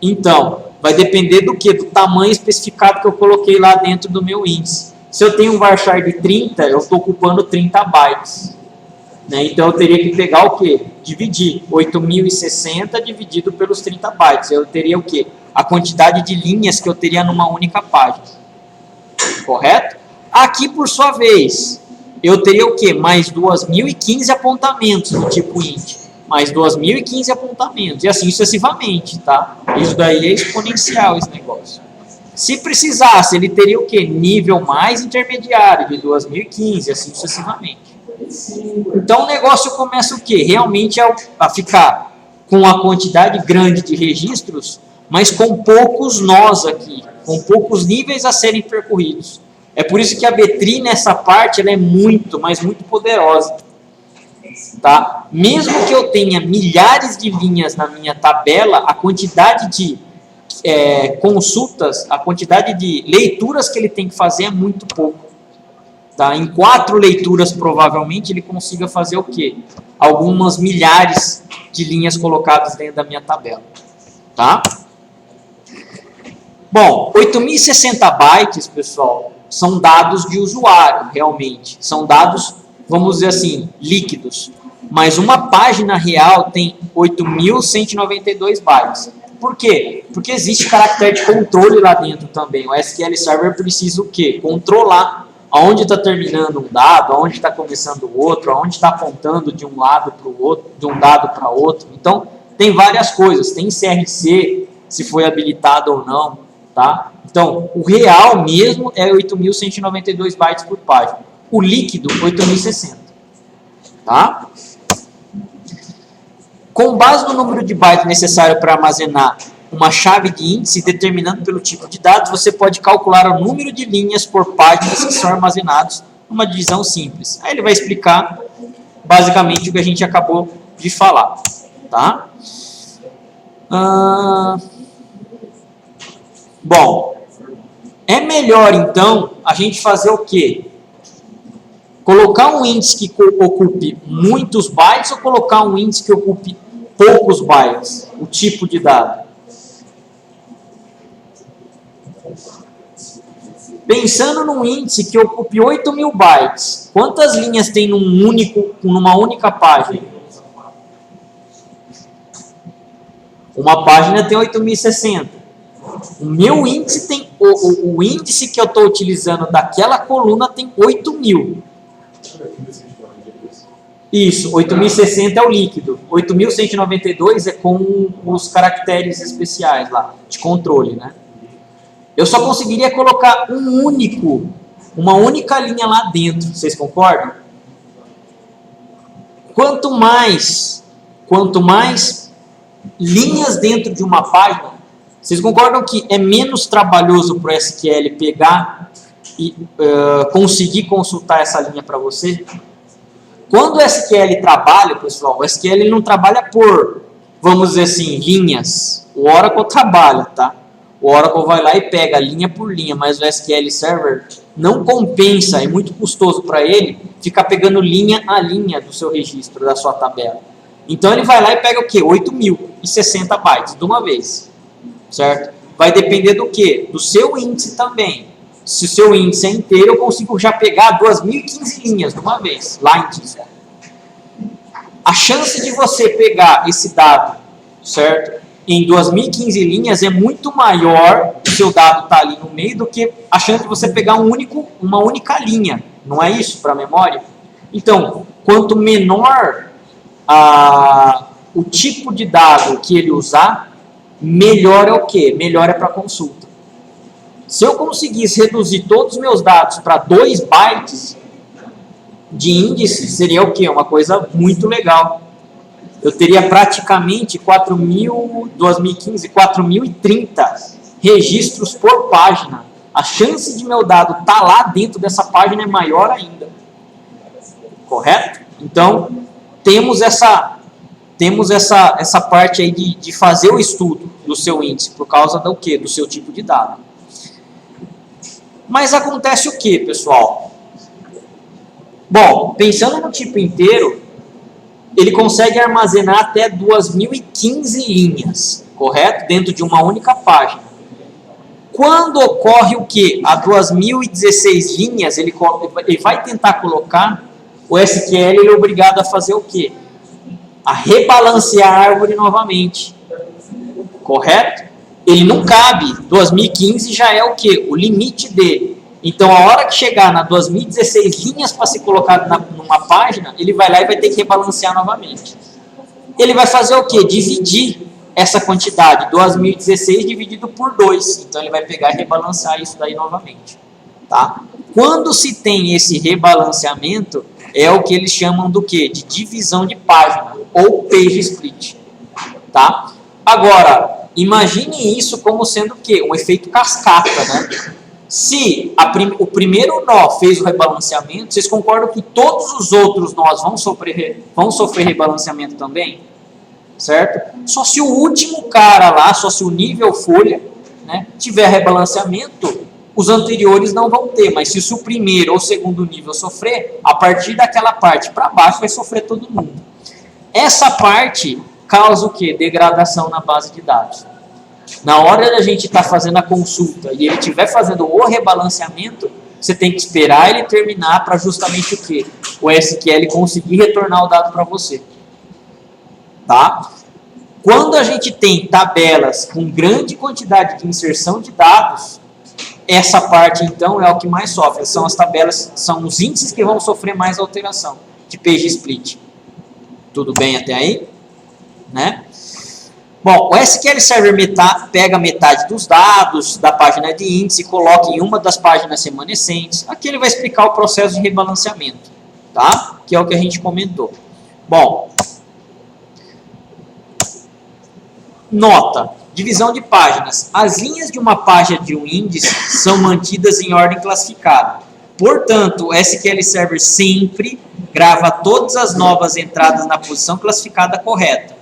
Então, vai depender do que? Do tamanho especificado que eu coloquei lá dentro do meu índice. Se eu tenho um varchar de 30, eu estou ocupando 30 bytes. Né? Então, eu teria que pegar o quê? Dividir 8.060 dividido pelos 30 bytes. Eu teria o quê? A quantidade de linhas que eu teria numa única página. Correto? Aqui, por sua vez, eu teria o quê? Mais 2.015 apontamentos do tipo int. Mais 2.015 apontamentos. E assim sucessivamente, tá? Isso daí é exponencial, esse negócio. Se precisasse, ele teria o quê? Nível mais intermediário, de 2.015, assim sucessivamente. Então, o negócio começa o quê? Realmente a ficar com uma quantidade grande de registros, mas com poucos nós aqui, com poucos níveis a serem percorridos. É por isso que a B-tree, nessa parte, ela é muito, mas muito poderosa. Tá? Mesmo que eu tenha milhares de linhas na minha tabela, a quantidade de consultas, a quantidade de leituras que ele tem que fazer é muito pouco. Tá? Em 4 leituras, provavelmente, ele consiga fazer o quê? Algumas milhares de linhas colocadas dentro da minha tabela. Tá? Bom, 8.060 bytes, pessoal, são dados de usuário, realmente. São dados, vamos dizer assim, líquidos. Mas uma página real tem 8.192 bytes. Por quê? Porque existe caractere de controle lá dentro também. O SQL Server precisa o quê? Controlar aonde está terminando um dado, aonde está começando o outro, aonde está apontando de um lado para o outro, de um dado para outro. Então, tem várias coisas. Tem CRC, se foi habilitado ou não, tá? Então, o real mesmo é 8.192 bytes por página. O líquido, 8.060. Tá? Com base no número de bytes necessário para armazenar uma chave de índice determinando pelo tipo de dados, você pode calcular o número de linhas por páginas que são armazenados numa divisão simples. Aí ele vai explicar basicamente o que a gente acabou de falar. Tá? Bom, é melhor então a gente fazer o quê? Colocar um índice que ocupe muitos bytes ou colocar um índice que ocupe poucos bytes? O tipo de dado. Pensando num índice que ocupe 8.000 bytes, quantas linhas tem numa única página? Uma página tem 8.060. O meu índice tem... O índice que eu estou utilizando daquela coluna tem 8.000. Isso, 8.060 é o líquido. 8.192 é com os caracteres especiais lá, de controle, né? Eu só conseguiria colocar uma única linha lá dentro. Vocês concordam? Quanto mais linhas dentro de uma página, vocês concordam que é menos trabalhoso para o SQL pegar e conseguir consultar essa linha para você? Quando o SQL trabalha, pessoal, o SQL ele não trabalha por, vamos dizer assim, linhas. O Oracle trabalha, tá? O Oracle vai lá e pega linha por linha, mas o SQL Server não compensa, é muito custoso para ele ficar pegando linha a linha do seu registro, da sua tabela. Então ele vai lá e pega o quê? 8.060 bytes de uma vez, certo? Vai depender do quê? Do seu índice também. Se o seu índice é inteiro, eu consigo já pegar 2.015 linhas de uma vez, lá em teaser. A chance de você pegar esse dado, certo? Em 2.015 linhas é muito maior, o seu dado está ali no meio, do que a chance de você pegar uma única linha. Não é isso para a memória? Então, quanto menor o tipo de dado que ele usar, melhor é o quê? Melhor é para consulta. Se eu conseguisse reduzir todos os meus dados para 2 bytes de índice, seria o quê? Uma coisa muito legal. Eu teria praticamente 4.030 registros por página. A chance de meu dado estar lá dentro dessa página é maior ainda. Correto? Então, temos essa parte aí de fazer o estudo do seu índice, por causa do quê? Do seu tipo de dado. Mas acontece o que, pessoal? Bom, pensando no tipo inteiro, ele consegue armazenar até 2015 linhas, correto? Dentro de uma única página. Quando ocorre o que? A 2016 linhas, ele vai tentar colocar, o SQL ele é obrigado a fazer o quê? A rebalancear a árvore novamente, correto? Ele não cabe, 2015 já é o quê? O limite dele. Então, a hora que chegar na 2016 linhas para ser colocado numa página, ele vai lá e vai ter que rebalancear novamente. Ele vai fazer o quê? Dividir essa quantidade, 2016 dividido por 2. Então, ele vai pegar e rebalancear isso daí novamente. Tá? Quando se tem esse rebalanceamento, é o que eles chamam do quê? De divisão de página, ou page split. Tá? Agora, imagine isso como sendo o quê? Um efeito cascata, né? Se o primeiro nó fez o rebalanceamento, vocês concordam que todos os outros nós vão sofrer rebalanceamento também? Certo? Só se o último cara lá, só se o nível folha, né, tiver rebalanceamento, os anteriores não vão ter. Mas se o primeiro ou o segundo nível sofrer, a partir daquela parte para baixo vai sofrer todo mundo. Essa parte causa o quê? Degradação na base de dados. Na hora da gente estar fazendo a consulta e ele estiver fazendo o rebalanceamento, você tem que esperar ele terminar para justamente o quê? O SQL conseguir retornar o dado para você. Tá? Quando a gente tem tabelas com grande quantidade de inserção de dados, essa parte então é o que mais sofre. São as tabelas, são os índices que vão sofrer mais alteração de page split. Tudo bem até aí? Né? Bom, o SQL Server pega metade dos dados da página de índice e coloca em uma das páginas remanescentes. Aqui ele vai explicar o processo de rebalanceamento, tá? Que é o que a gente comentou. Bom, nota, divisão de páginas. As linhas de uma página de um índice são mantidas em ordem classificada. Portanto, o SQL Server sempre grava todas as novas entradas na posição classificada correta.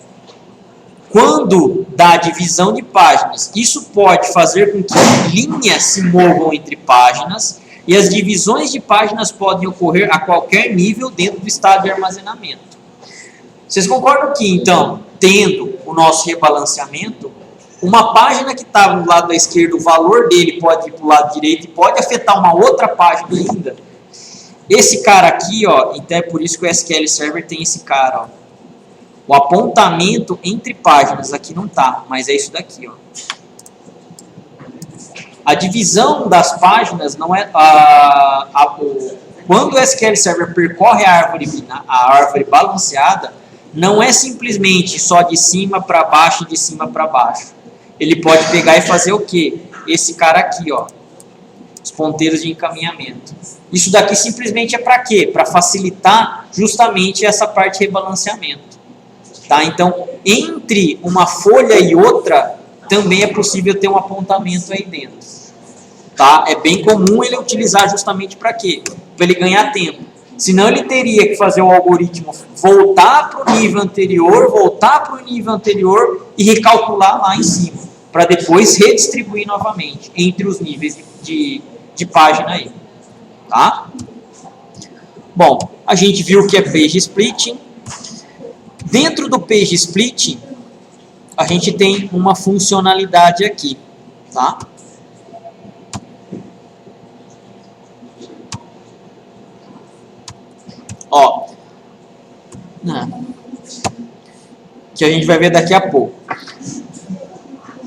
Quando dá divisão de páginas, isso pode fazer com que linhas se movam entre páginas e as divisões de páginas podem ocorrer a qualquer nível dentro do estado de armazenamento. Vocês concordam que, então, tendo o nosso rebalanceamento, uma página que estava do lado da esquerda, o valor dele pode ir para o lado direito e pode afetar uma outra página ainda? Esse cara aqui, ó, então é por isso que o SQL Server tem esse cara, ó. O apontamento entre páginas aqui não tá, mas é isso daqui, ó. A divisão das páginas não é quando o SQL Server percorre a árvore balanceada, não é simplesmente só de cima para baixo e de cima para baixo. Ele pode pegar e fazer o quê? Esse cara aqui, ó, os ponteiros de encaminhamento. Isso daqui simplesmente é para quê? Para facilitar justamente essa parte de rebalanceamento. Tá? Então, entre uma folha e outra, também é possível ter um apontamento aí dentro. Tá? É bem comum ele utilizar justamente para quê? Para ele ganhar tempo. Senão ele teria que fazer o algoritmo voltar para o nível anterior, voltar para o nível anterior e recalcular lá em cima, para depois redistribuir novamente entre os níveis de página aí. Tá? Bom, a gente viu o que é page splitting. Dentro do page splitting, a gente tem uma funcionalidade aqui, tá? Ó, que a gente vai ver daqui a pouco.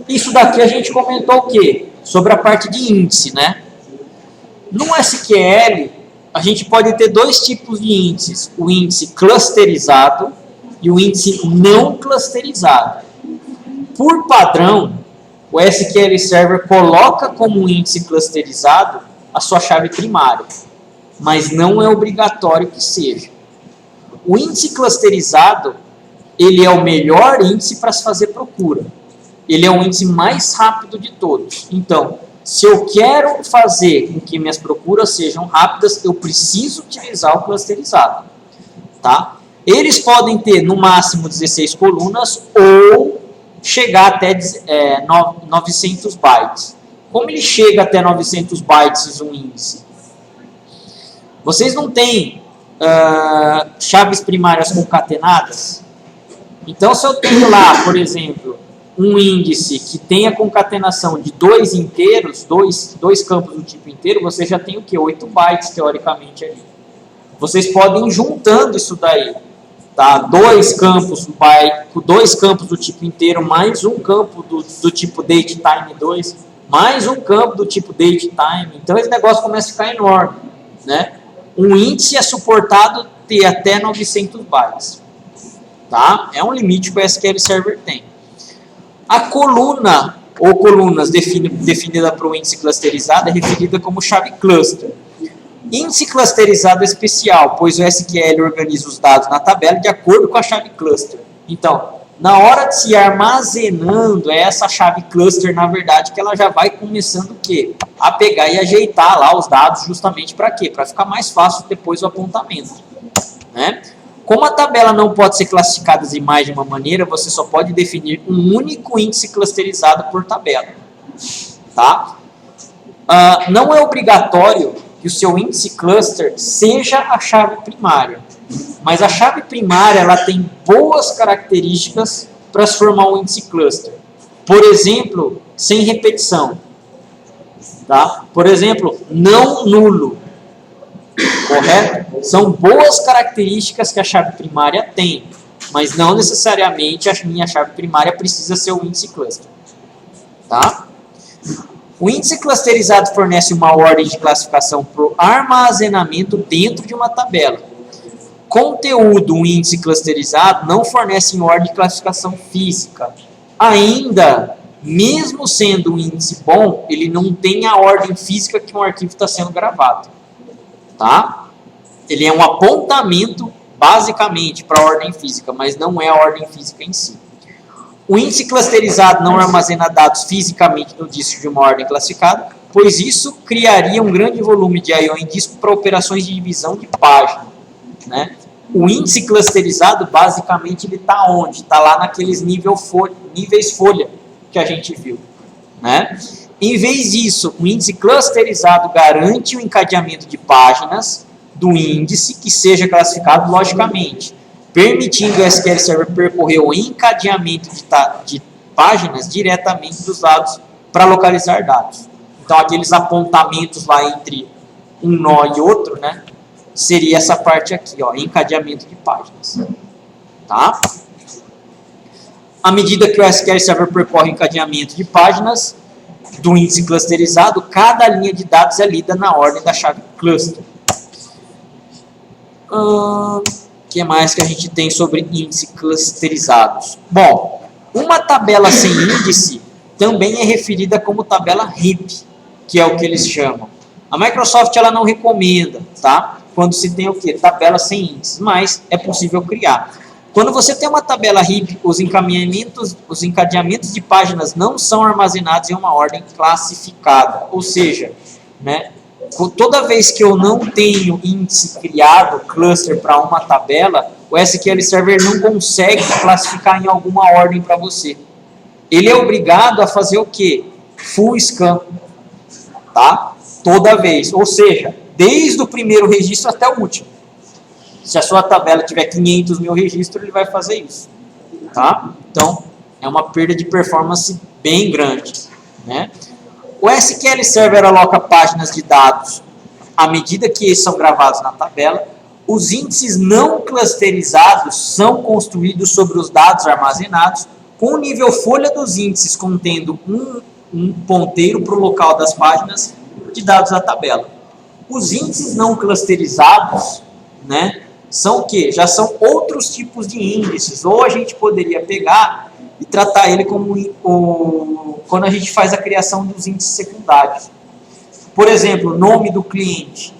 Isso daqui a gente comentou o quê? Sobre a parte de índice, né? No SQL, a gente pode ter dois tipos de índices. O índice clusterizado e o índice não clusterizado. Por padrão, o SQL Server coloca como índice clusterizado a sua chave primária, mas não é obrigatório que seja. O índice clusterizado, ele é o melhor índice para se fazer procura. Ele é o índice mais rápido de todos. Então, se eu quero fazer com que minhas procuras sejam rápidas, eu preciso utilizar o clusterizado. Tá? Eles podem ter, no máximo, 16 colunas ou chegar até 900 bytes. Como ele chega até 900 bytes um índice? Vocês não têm chaves primárias concatenadas. Então, se eu tenho lá, por exemplo, um índice que tem a concatenação de dois inteiros, dois campos do tipo inteiro, você já tem o quê? 8 bytes, teoricamente, ali. Vocês podem ir juntando isso daí. Tá? Dois campos do tipo inteiro, mais um campo do tipo datetime 2, mais um campo do tipo datetime. Então, esse negócio começa a ficar enorme. Né? Um índice é suportado ter até 900 bytes. Tá? É um limite que o SQL Server tem. A coluna ou colunas definida para o índice clusterizado é referida como chave cluster. Índice clusterizado é especial, pois o SQL organiza os dados na tabela de acordo com a chave cluster. Então, na hora de se ir armazenando, é essa chave cluster, na verdade, que ela já vai começando o quê? A pegar e ajeitar lá os dados justamente para quê? Para ficar mais fácil depois o apontamento. Né? Como a tabela não pode ser classificada em mais de uma maneira, você só pode definir um único índice clusterizado por tabela. Tá? Não é obrigatório que o seu índice cluster seja a chave primária. Mas a chave primária ela tem boas características para se formar um índice cluster. Por exemplo, sem repetição. Tá? Por exemplo, não nulo. Correto? São boas características que a chave primária tem. Mas não necessariamente a minha chave primária precisa ser o índice cluster. Tá? O índice clusterizado fornece uma ordem de classificação para o armazenamento dentro de uma tabela. Conteúdo, um índice clusterizado, não fornece ordem de classificação física. Ainda, mesmo sendo um índice bom, ele não tem a ordem física que um arquivo está sendo gravado. Tá? Ele é um apontamento, basicamente, para a ordem física, mas não é a ordem física em si. O índice clusterizado não armazena dados fisicamente no disco de uma ordem classificada, pois isso criaria um grande volume de I/O em disco para operações de divisão de página. Né? O índice clusterizado, basicamente, ele está onde? Está lá naqueles níveis folha que a gente viu. Né? Em vez disso, o índice clusterizado garante o encadeamento de páginas do índice que seja classificado logicamente, permitindo o SQL Server percorrer o encadeamento de páginas diretamente dos dados para localizar dados. Então, aqueles apontamentos lá entre um nó e outro, né, seria essa parte aqui, ó, encadeamento de páginas. Tá? À medida que o SQL Server percorre o encadeamento de páginas do índice clusterizado, cada linha de dados é lida na ordem da chave cluster. O que mais que a gente tem sobre índice clusterizados? Bom, uma tabela sem índice também é referida como tabela heap, que é o que eles chamam. A Microsoft ela não recomenda, tá? Quando se tem o quê? Tabela sem índices, mas é possível criar. Quando você tem uma tabela heap, os encadeamentos de páginas não são armazenados em uma ordem classificada. Ou seja, né, toda vez que eu não tenho índice criado, cluster para uma tabela, o SQL Server não consegue classificar em alguma ordem para você. Ele é obrigado a fazer o quê? Full scan. Tá? Toda vez. Ou seja, desde o primeiro registro até o último. Se a sua tabela tiver 500 mil registros, ele vai fazer isso. Tá? Então, é uma perda de performance bem grande. Né? O SQL Server aloca páginas de dados à medida que eles são gravados na tabela. Os índices não clusterizados são construídos sobre os dados armazenados, com o nível folha dos índices contendo um ponteiro para o local das páginas de dados da tabela. Os índices não clusterizados, né, são o quê? Já são outros tipos de índices, ou a gente poderia pegar e tratar ele como quando a gente faz a criação dos índices secundários. Por exemplo, nome do cliente,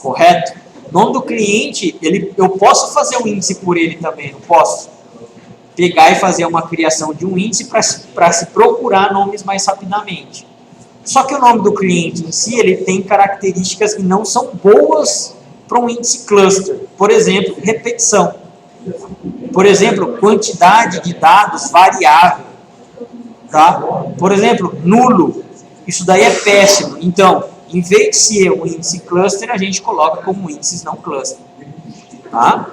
correto? Nome do cliente, eu posso fazer um índice por ele também, não posso? Pegar e fazer uma criação de um índice para se procurar nomes mais rapidamente. Só que o nome do cliente em si, ele tem características que não são boas para um índice cluster. Por exemplo, repetição. Por exemplo, quantidade de dados variável. Tá? Por exemplo, nulo. Isso daí é péssimo. Então, em vez de ser um índice cluster, a gente coloca como índices não cluster. Tá?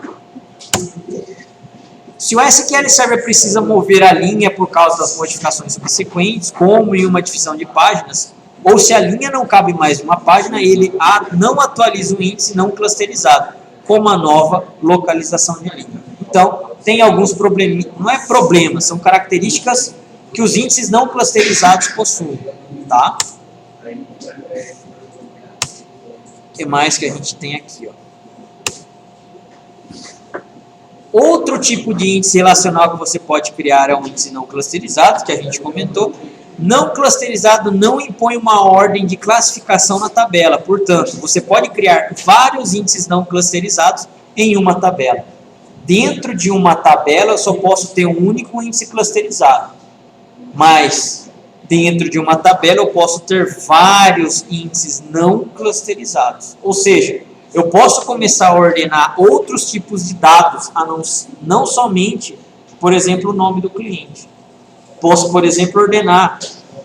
Se o SQL Server precisa mover a linha por causa das modificações subsequentes, como em uma divisão de páginas, ou se a linha não cabe mais em uma página, ele não atualiza o índice não clusterizado, como a nova localização de linha. Então, tem alguns problemas, não é problema, são características que os índices não clusterizados possuem. Tá? O que mais que a gente tem aqui? Ó? Outro tipo de índice relacional que você pode criar é um índice não clusterizado, que a gente comentou. Não clusterizado não impõe uma ordem de classificação na tabela. Portanto, você pode criar vários índices não clusterizados em uma tabela. Dentro de uma tabela, eu só posso ter um único índice clusterizado. Mas, dentro de uma tabela, eu posso ter vários índices não clusterizados. Ou seja, eu posso começar a ordenar outros tipos de dados, não somente, por exemplo, o nome do cliente. Posso, por exemplo, ordenar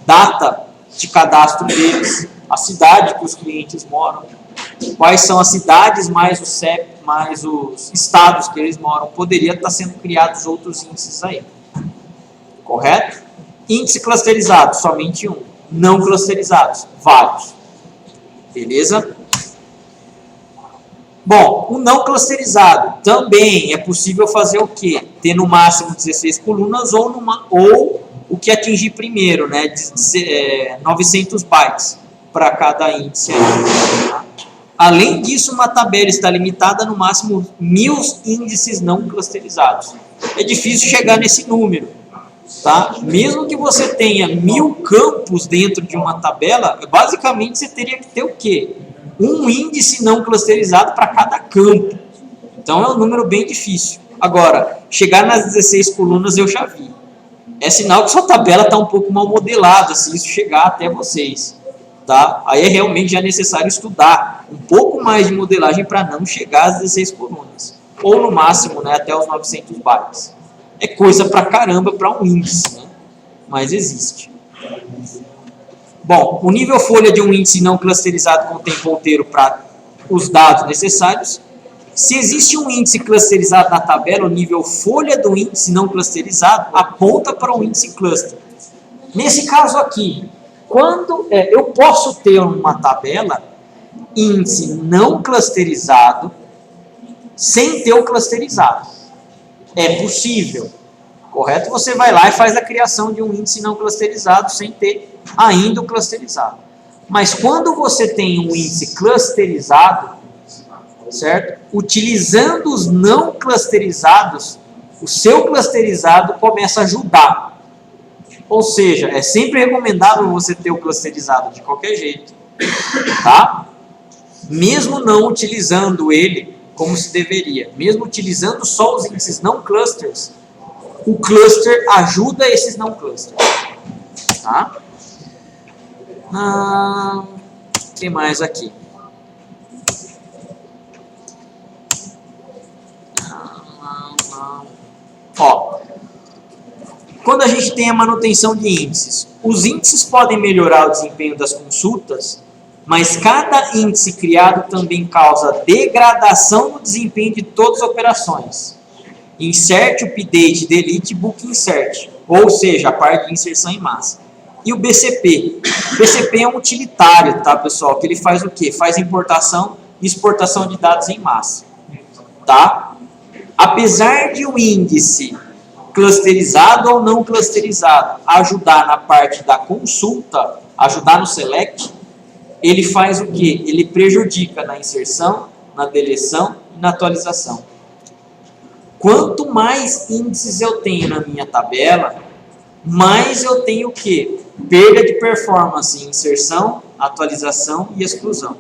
data de cadastro deles, a cidade que os clientes moram, quais são as cidades mais o CEP, mais os estados que eles moram. Poderia estar sendo criados outros índices aí. Correto? Índice clusterizado, somente um. Não clusterizados, vários. Beleza? Bom, o não clusterizado também é possível fazer o quê? Ter no máximo 16 colunas ou o que atingir primeiro, né? 900 bytes para cada índice. Tá? Além disso, uma tabela está limitada no máximo 1000 índices não clusterizados. É difícil chegar nesse número. Tá? Mesmo que você tenha 1000 campos dentro de uma tabela, basicamente você teria que ter o quê? Um índice não clusterizado para cada campo. Então é um número bem difícil. Agora, chegar nas 16 colunas eu já vi. É sinal que sua tabela está um pouco mal modelada, se isso chegar até vocês. Tá? Aí é realmente já necessário estudar um pouco mais de modelagem para não chegar às 16 colunas. Ou no máximo, né, até os 900 bytes. É coisa pra caramba para um índice, né? Mas existe. Bom, o nível folha de um índice não clusterizado contém ponteiro para os dados necessários. Se existe um índice clusterizado na tabela, o nível folha do índice não clusterizado aponta para o índice cluster. Nesse caso aqui, quando eu posso ter uma tabela índice não clusterizado sem ter o clusterizado. É possível. Correto? Você vai lá e faz a criação de um índice não clusterizado sem ter ainda o clusterizado. Mas quando você tem um índice clusterizado, certo? Utilizando os não clusterizados, o seu clusterizado começa a ajudar. Ou seja, é sempre recomendável você ter o clusterizado de qualquer jeito, tá? Mesmo não utilizando ele como se deveria, mesmo utilizando só os índices não clusters, o cluster ajuda esses não clusters, tá? O que mais aqui? Ó, quando a gente tem a manutenção de índices, os índices podem melhorar o desempenho das consultas, mas cada índice criado também causa degradação no desempenho de todas as operações. Insert, update, delete, book insert, ou seja, a parte de inserção em massa. E o BCP? O BCP é um utilitário, tá, pessoal? Que ele faz o quê? Faz importação e exportação de dados em massa, tá? Apesar de o índice clusterizado ou não clusterizado ajudar na parte da consulta, ajudar no select, ele faz o quê? Ele prejudica na inserção, na deleção e na atualização. Quanto mais índices eu tenho na minha tabela, mais eu tenho o quê? Perda de performance em inserção, atualização e exclusão.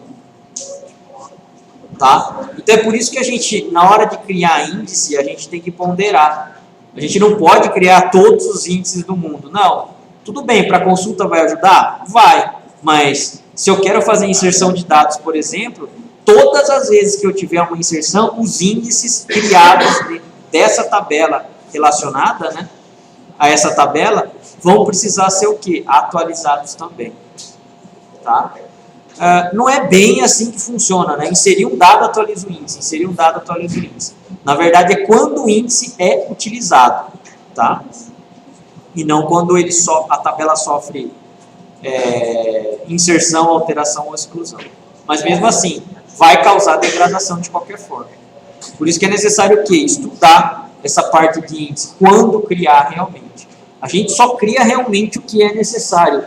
Tá? Então é por isso que a gente, na hora de criar índice, a gente tem que ponderar. A gente não pode criar todos os índices do mundo. Não. Tudo bem, para consulta vai ajudar? Vai. Mas se eu quero fazer inserção de dados, por exemplo, todas as vezes que eu tiver uma inserção, os índices criados dessa tabela relacionada, né, a essa tabela, vão precisar ser o quê? Atualizados também. Tá? não é bem assim que funciona, né? Inserir um dado atualiza o índice, inserir um dado atualiza o índice. Na verdade, é quando o índice é utilizado, tá? E não quando a tabela sofre inserção, alteração ou exclusão. Mas mesmo assim, vai causar degradação de qualquer forma. Por isso que é necessário o quê? Estudar essa parte de índice, quando criar realmente. A gente só cria realmente o que é necessário.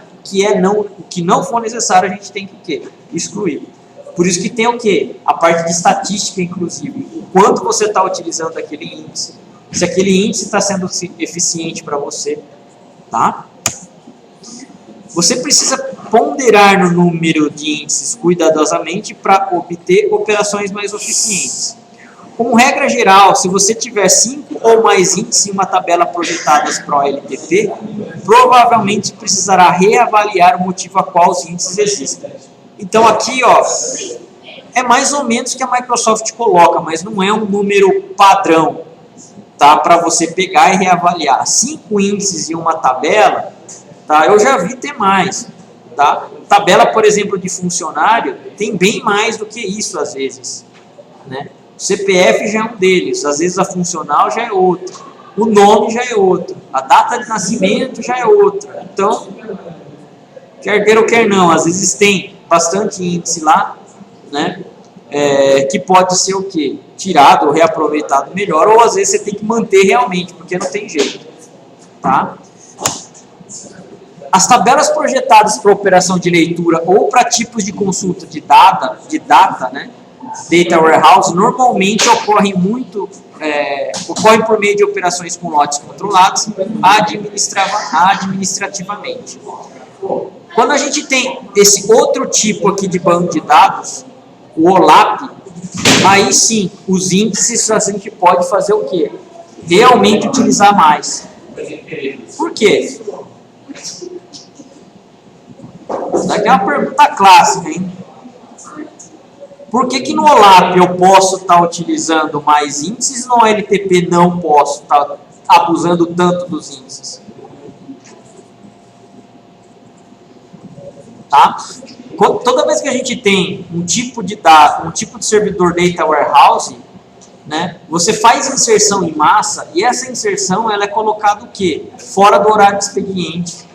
O que não for necessário, a gente tem que o quê? Excluir. Por isso que tem o quê? A parte de estatística, inclusive. O quanto você está utilizando aquele índice. Se aquele índice está sendo eficiente para você. Tá? Você precisa ponderar no número de índices cuidadosamente para obter operações mais eficientes. Como regra geral, se você tiver 5 ou mais índices em uma tabela projetadas para o LTP, provavelmente precisará reavaliar o motivo a qual os índices existem. Então aqui, ó, é mais ou menos o que a Microsoft coloca, mas não é um número padrão, tá, para você pegar e reavaliar. 5 índices em uma tabela, tá, eu já vi ter mais. Tá? Tabela, por exemplo, de funcionário, tem bem mais do que isso às vezes, né? O CPF já é um deles, às vezes a funcional já é outro, o nome já é outro, a data de nascimento já é outra. Então, quer queira ou quer não, às vezes tem bastante índice lá, né? Que pode ser o quê? Tirado ou reaproveitado melhor, ou às vezes você tem que manter realmente, porque não tem jeito. Tá? As tabelas projetadas para operação de leitura ou para tipos de consulta de data, né? Data warehouse, normalmente ocorrem por meio de operações com lotes controlados administrativamente. Quando a gente tem esse outro tipo aqui de banco de dados, o OLAP, aí sim, os índices a gente pode fazer o quê? Realmente utilizar mais. Por quê? Isso aqui é uma pergunta clássica, hein? Por que no OLAP eu posso estar utilizando mais índices e no LTP não posso estar abusando tanto dos índices? Tá? Toda vez que a gente tem um tipo de dado, um tipo de servidor data warehouse, né, você faz inserção em massa e essa inserção ela é colocada o quê? Fora do horário de expediente.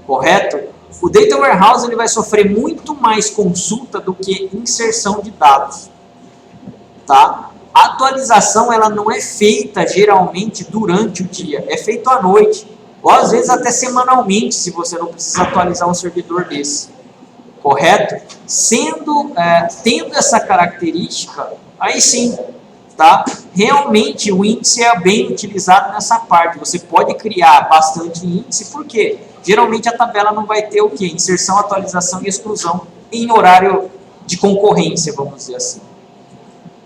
Correto? O Data Warehouse ele vai sofrer muito mais consulta do que inserção de dados. Tá? A atualização ela não é feita geralmente durante o dia, é feito à noite. Ou às vezes até semanalmente, se você não precisa atualizar um servidor desse. Correto? Tendo essa característica, aí sim, tá? Realmente o índice é bem utilizado nessa parte. Você pode criar bastante índice, por quê? Geralmente a tabela não vai ter o quê? Inserção, atualização e exclusão em horário de concorrência, vamos dizer assim.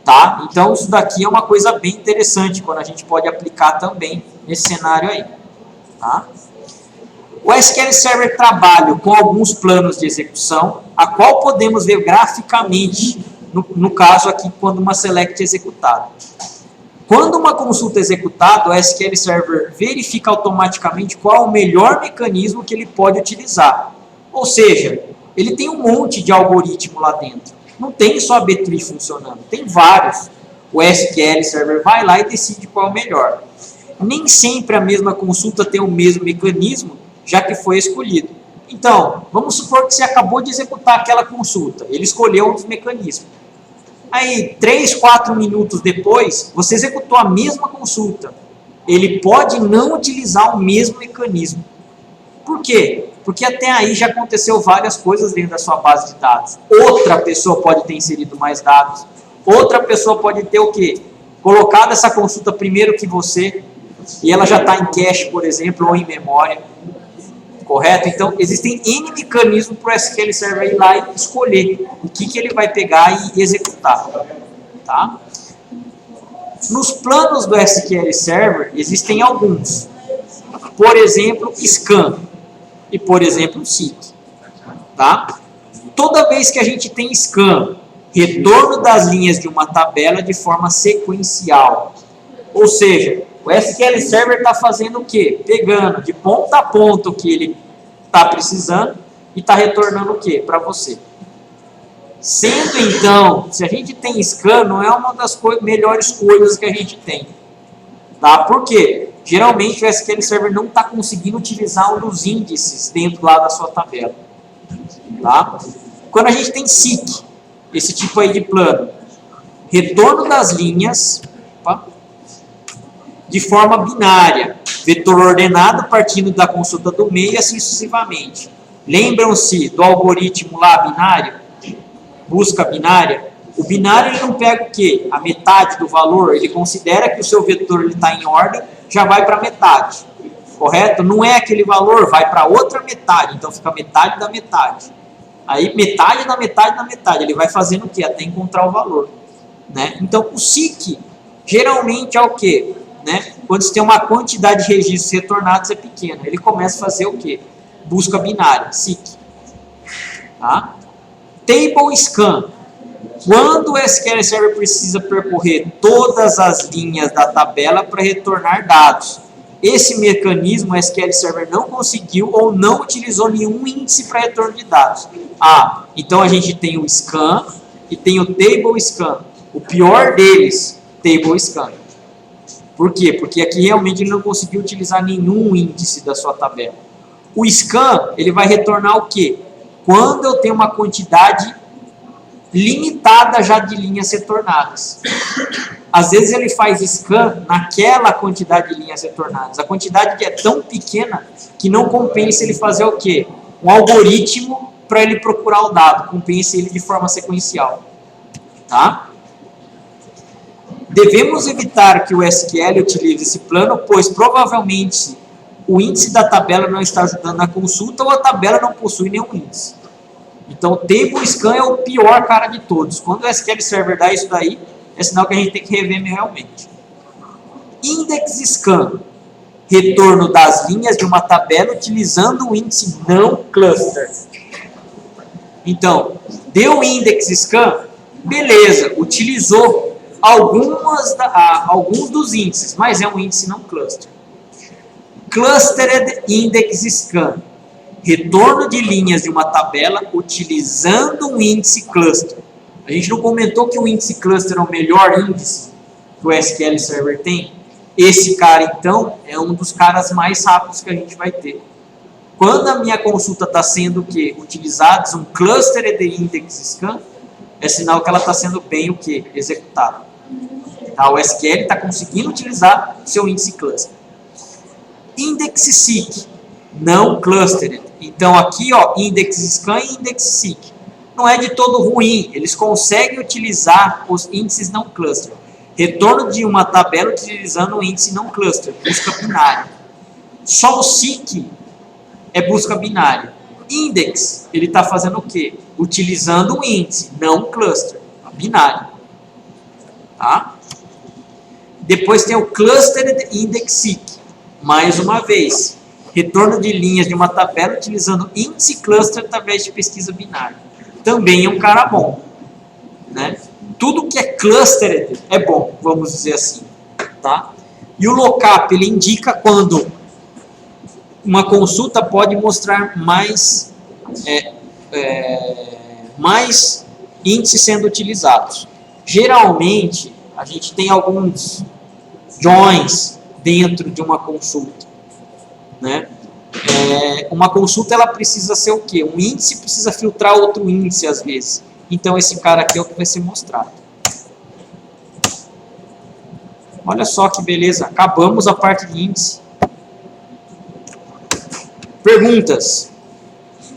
Tá? Então isso daqui é uma coisa bem interessante, quando a gente pode aplicar também nesse cenário aí. Tá? O SQL Server trabalha com alguns planos de execução, a qual podemos ver graficamente, no caso aqui, quando uma select é executada. Quando uma consulta é executada, o SQL Server verifica automaticamente qual é o melhor mecanismo que ele pode utilizar. Ou seja, ele tem um monte de algoritmo lá dentro. Não tem só a B-tree funcionando, tem vários. O SQL Server vai lá e decide qual é o melhor. Nem sempre a mesma consulta tem o mesmo mecanismo, já que foi escolhido. Então, vamos supor que você acabou de executar aquela consulta. Ele escolheu um dos mecanismos. Aí, 3, 4 minutos depois, você executou a mesma consulta. Ele pode não utilizar o mesmo mecanismo. Por quê? Porque até aí já aconteceu várias coisas dentro da sua base de dados. Outra pessoa pode ter inserido mais dados. Outra pessoa pode ter o quê? Colocado essa consulta primeiro que você, e ela já está em cache, por exemplo, ou em memória. Correto? Então, existem N mecanismos para o SQL Server ir lá e escolher o que ele vai pegar e executar. Tá? Nos planos do SQL Server, existem alguns. Por exemplo, Scan e, por exemplo, Seek. Tá? Toda vez que a gente tem Scan, retorno das linhas de uma tabela de forma sequencial. Ou seja, o SQL Server está fazendo o quê? Pegando de ponta a ponta o que ele está precisando e está retornando o quê? Para você. Sendo então, se a gente tem scan, não é uma das melhores coisas que a gente tem. Tá? Por quê? Geralmente o SQL Server não está conseguindo utilizar um dos índices dentro lá da sua tabela. Tá? Quando a gente tem seek, esse tipo aí de plano, retorno das linhas, opa, de forma binária, vetor ordenado partindo da consulta do meio e assim sucessivamente. Lembram-se do algoritmo lá binário? Busca binária? O binário ele não pega o quê? A metade do valor, ele considera que o seu vetor está em ordem, já vai para a metade. Correto? Não é aquele valor, vai para outra metade, então fica metade da metade. Aí metade da metade da metade, ele vai fazendo o quê? Até encontrar o valor. Né? Então o seek geralmente é o quê? Né? Quando você tem uma quantidade de registros retornados é pequena, ele começa a fazer o quê? Busca binária, seek. Tá? Table scan. Quando o SQL Server precisa percorrer todas as linhas da tabela para retornar dados. Esse mecanismo o SQL Server não conseguiu ou não utilizou nenhum índice para retorno de dados. Ah, então a gente tem o scan e tem o table scan. O pior deles, table scan. Por quê? Porque aqui realmente ele não conseguiu utilizar nenhum índice da sua tabela. O scan, ele vai retornar o quê? Quando eu tenho uma quantidade limitada já de linhas retornadas. Às vezes ele faz scan naquela quantidade de linhas retornadas. A quantidade é tão pequena que não compensa ele fazer o quê? Um algoritmo para ele procurar o dado. Compensa ele de forma sequencial. Tá? Devemos evitar que o SQL utilize esse plano, pois provavelmente o índice da tabela não está ajudando na consulta ou a tabela não possui nenhum índice. Então, o table scan é o pior cara de todos. Quando o SQL Server dá isso daí, é sinal que a gente tem que rever realmente. Index scan. Retorno das linhas de uma tabela utilizando o índice não cluster. Então, deu index scan, beleza, utilizou alguns dos índices, mas é um índice não cluster. Clustered index scan. Retorno de linhas de uma tabela utilizando um índice cluster. A gente não comentou que o índice cluster é o melhor índice que o SQL Server tem? Esse cara, então, é um dos caras mais rápidos que a gente vai ter. Quando a minha consulta está sendo o quê? Utilizados um cluster de index scan, é sinal que ela está sendo bem o quê? Executada. Tá? O SQL está conseguindo utilizar seu índice cluster. Index seek, não clustered. Então aqui, ó, index scan e index seek. Não é de todo ruim, eles conseguem utilizar os índices não cluster. Retorno de uma tabela utilizando o índice não cluster, busca binária. Só o seek é busca binária. Index, ele está fazendo o quê? Utilizando o índice, não cluster, binário. Tá? Depois tem o clustered index seek. Mais uma vez, retorno de linhas de uma tabela utilizando índice cluster através de pesquisa binária. Também é um cara bom. Né? Tudo que é clustered é bom, vamos dizer assim. Tá? E o lookup, ele indica quando uma consulta pode mostrar mais índices sendo utilizados. Geralmente, a gente tem alguns joins dentro de uma consulta. Né? Uma consulta ela precisa ser o quê? Um índice precisa filtrar outro índice às vezes. Então esse cara aqui é o que vai ser mostrado. Olha só que beleza, acabamos a parte de índice. Perguntas.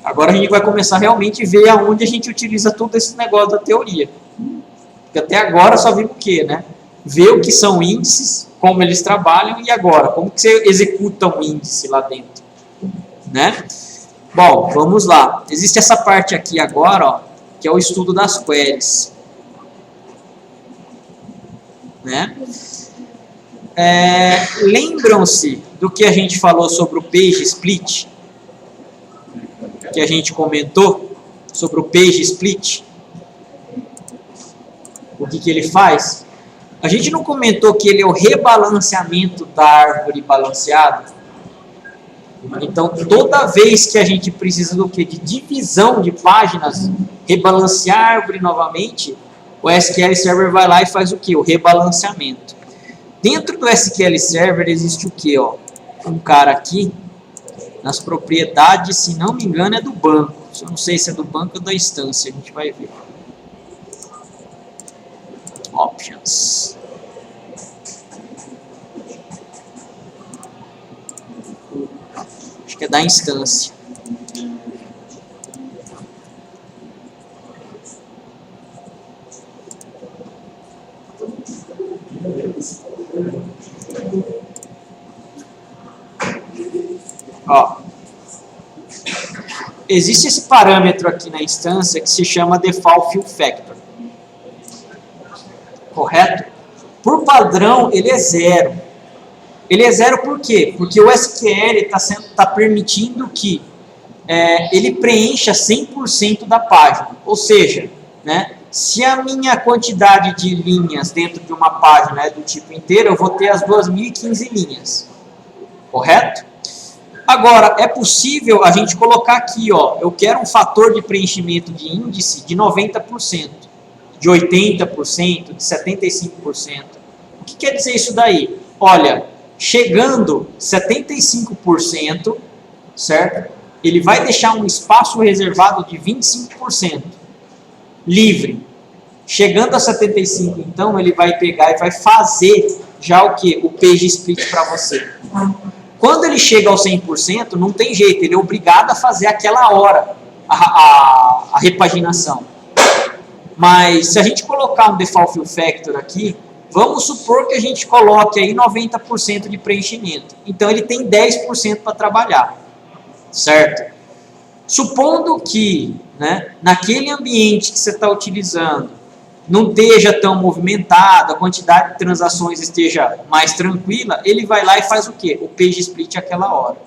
Agora a gente vai começar realmente a ver aonde a gente utiliza todo esse negócio da teoria. Porque até agora só vimos o quê, né? Ver o que são índices, como eles trabalham e agora, como que você executa um índice lá dentro. Né? Bom, vamos lá. Existe essa parte aqui agora, ó, que é o estudo das queries. Né? Lembram-se do que a gente falou sobre o page split? Que a gente comentou sobre o page split? O que ele faz? A gente não comentou que ele é o rebalanceamento da árvore balanceada? Então, toda vez que a gente precisa do quê? De divisão de páginas, rebalancear a árvore novamente, o SQL Server vai lá e faz o quê? O rebalanceamento. Dentro do SQL Server existe o quê? Ó? Um cara aqui, nas propriedades, se não me engano, é do banco. Eu não sei se é do banco ou da instância, a gente vai ver. Options. Acho que é da instância. Ó, existe esse parâmetro aqui na instância que se chama Default Fill Factor. Correto? Por padrão, ele é 0. Ele é 0 por quê? Porque o SQL está permitindo que ele preencha 100% da página. Ou seja, né, se a minha quantidade de linhas dentro de uma página é do tipo inteiro, eu vou ter as 2015 linhas. Correto? Agora, é possível a gente colocar aqui, ó, eu quero um fator de preenchimento de índice de 90%, de 80%, de 75%. O que quer dizer isso daí? Olha, chegando 75%, certo? Ele vai deixar um espaço reservado de 25% livre. Chegando a 75%, então, ele vai pegar e vai fazer já o que? O page split para você. Quando ele chega ao 100%, não tem jeito, ele é obrigado a fazer aquela hora a repaginação. Mas se a gente colocar um Default Fill Factor aqui, vamos supor que a gente coloque aí 90% de preenchimento. Então ele tem 10% para trabalhar, certo? Supondo que, né, naquele ambiente que você está utilizando não esteja tão movimentado, a quantidade de transações esteja mais tranquila, ele vai lá e faz o quê? O page split àquela hora.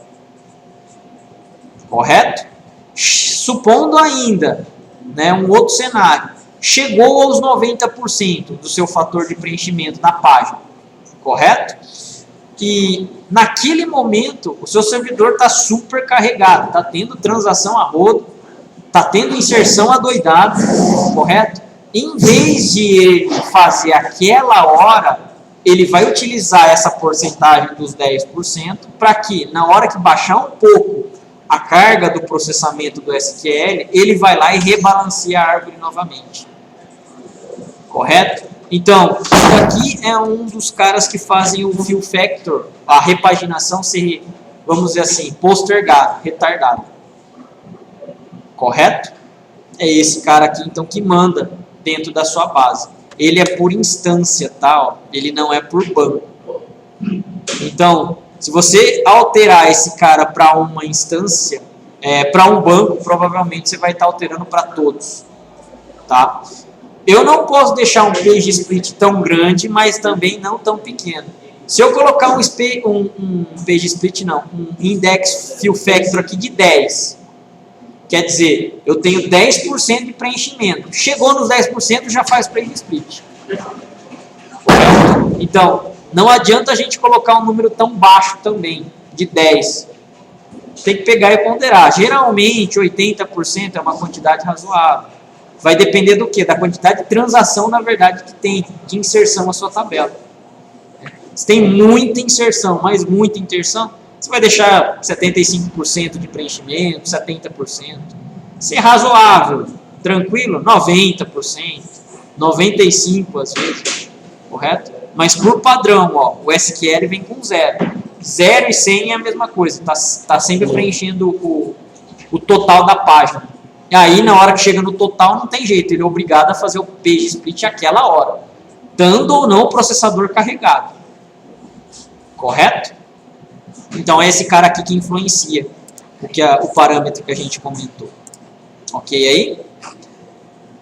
Correto? Supondo ainda, né, um outro cenário, chegou aos 90% do seu fator de preenchimento na página. Correto? E naquele momento, o seu servidor está super carregado, está tendo transação a rodo, está tendo inserção adoidado, correto? Em vez de ele fazer aquela hora, ele vai utilizar essa porcentagem dos 10% para que, na hora que baixar um pouco a carga do processamento do SQL, ele vai lá e rebalanceia a árvore novamente. Correto? Então, isso aqui é um dos caras que fazem o fill factor, a repaginação ser, vamos dizer assim, postergado, retardado. Correto? É esse cara aqui, então, que manda dentro da sua base. Ele é por instância, tá? Ele não é por banco. Então, se você alterar esse cara para uma instância, para um banco, provavelmente você vai estar alterando para todos. Tá? Eu não posso deixar um page split tão grande, mas também não tão pequeno. Se eu colocar um page split, não, um index fill factor aqui de 10, quer dizer, eu tenho 10% de preenchimento. Chegou nos 10%, já faz page split. Correto? Então, não adianta a gente colocar um número tão baixo também, de 10. Tem que pegar e ponderar. Geralmente, 80% é uma quantidade razoável. Vai depender do quê? Da quantidade de transação, na verdade, que tem de inserção na sua tabela. Se tem muita inserção, mas muita inserção, você vai deixar 75% de preenchimento, 70%. Se é razoável, tranquilo, 90%, 95% às vezes, correto? Mas por padrão, ó, o SQL vem com 0. 0 e 100 é a mesma coisa, tá sempre preenchendo o total da página. E aí, na hora que chega no total, não tem jeito, ele é obrigado a fazer o page split àquela hora, dando ou não o processador carregado. Correto? Então, é esse cara aqui que influencia o parâmetro que a gente comentou. Ok aí?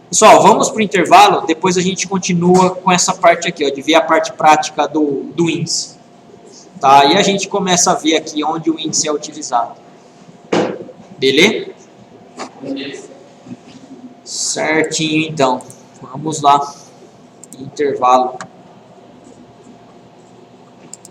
Pessoal, vamos para o intervalo, depois a gente continua com essa parte aqui, ó, de ver a parte prática do índice. Tá? E a gente começa a ver aqui onde o índice é utilizado. Beleza? Certinho, então. Vamos lá. Intervalo.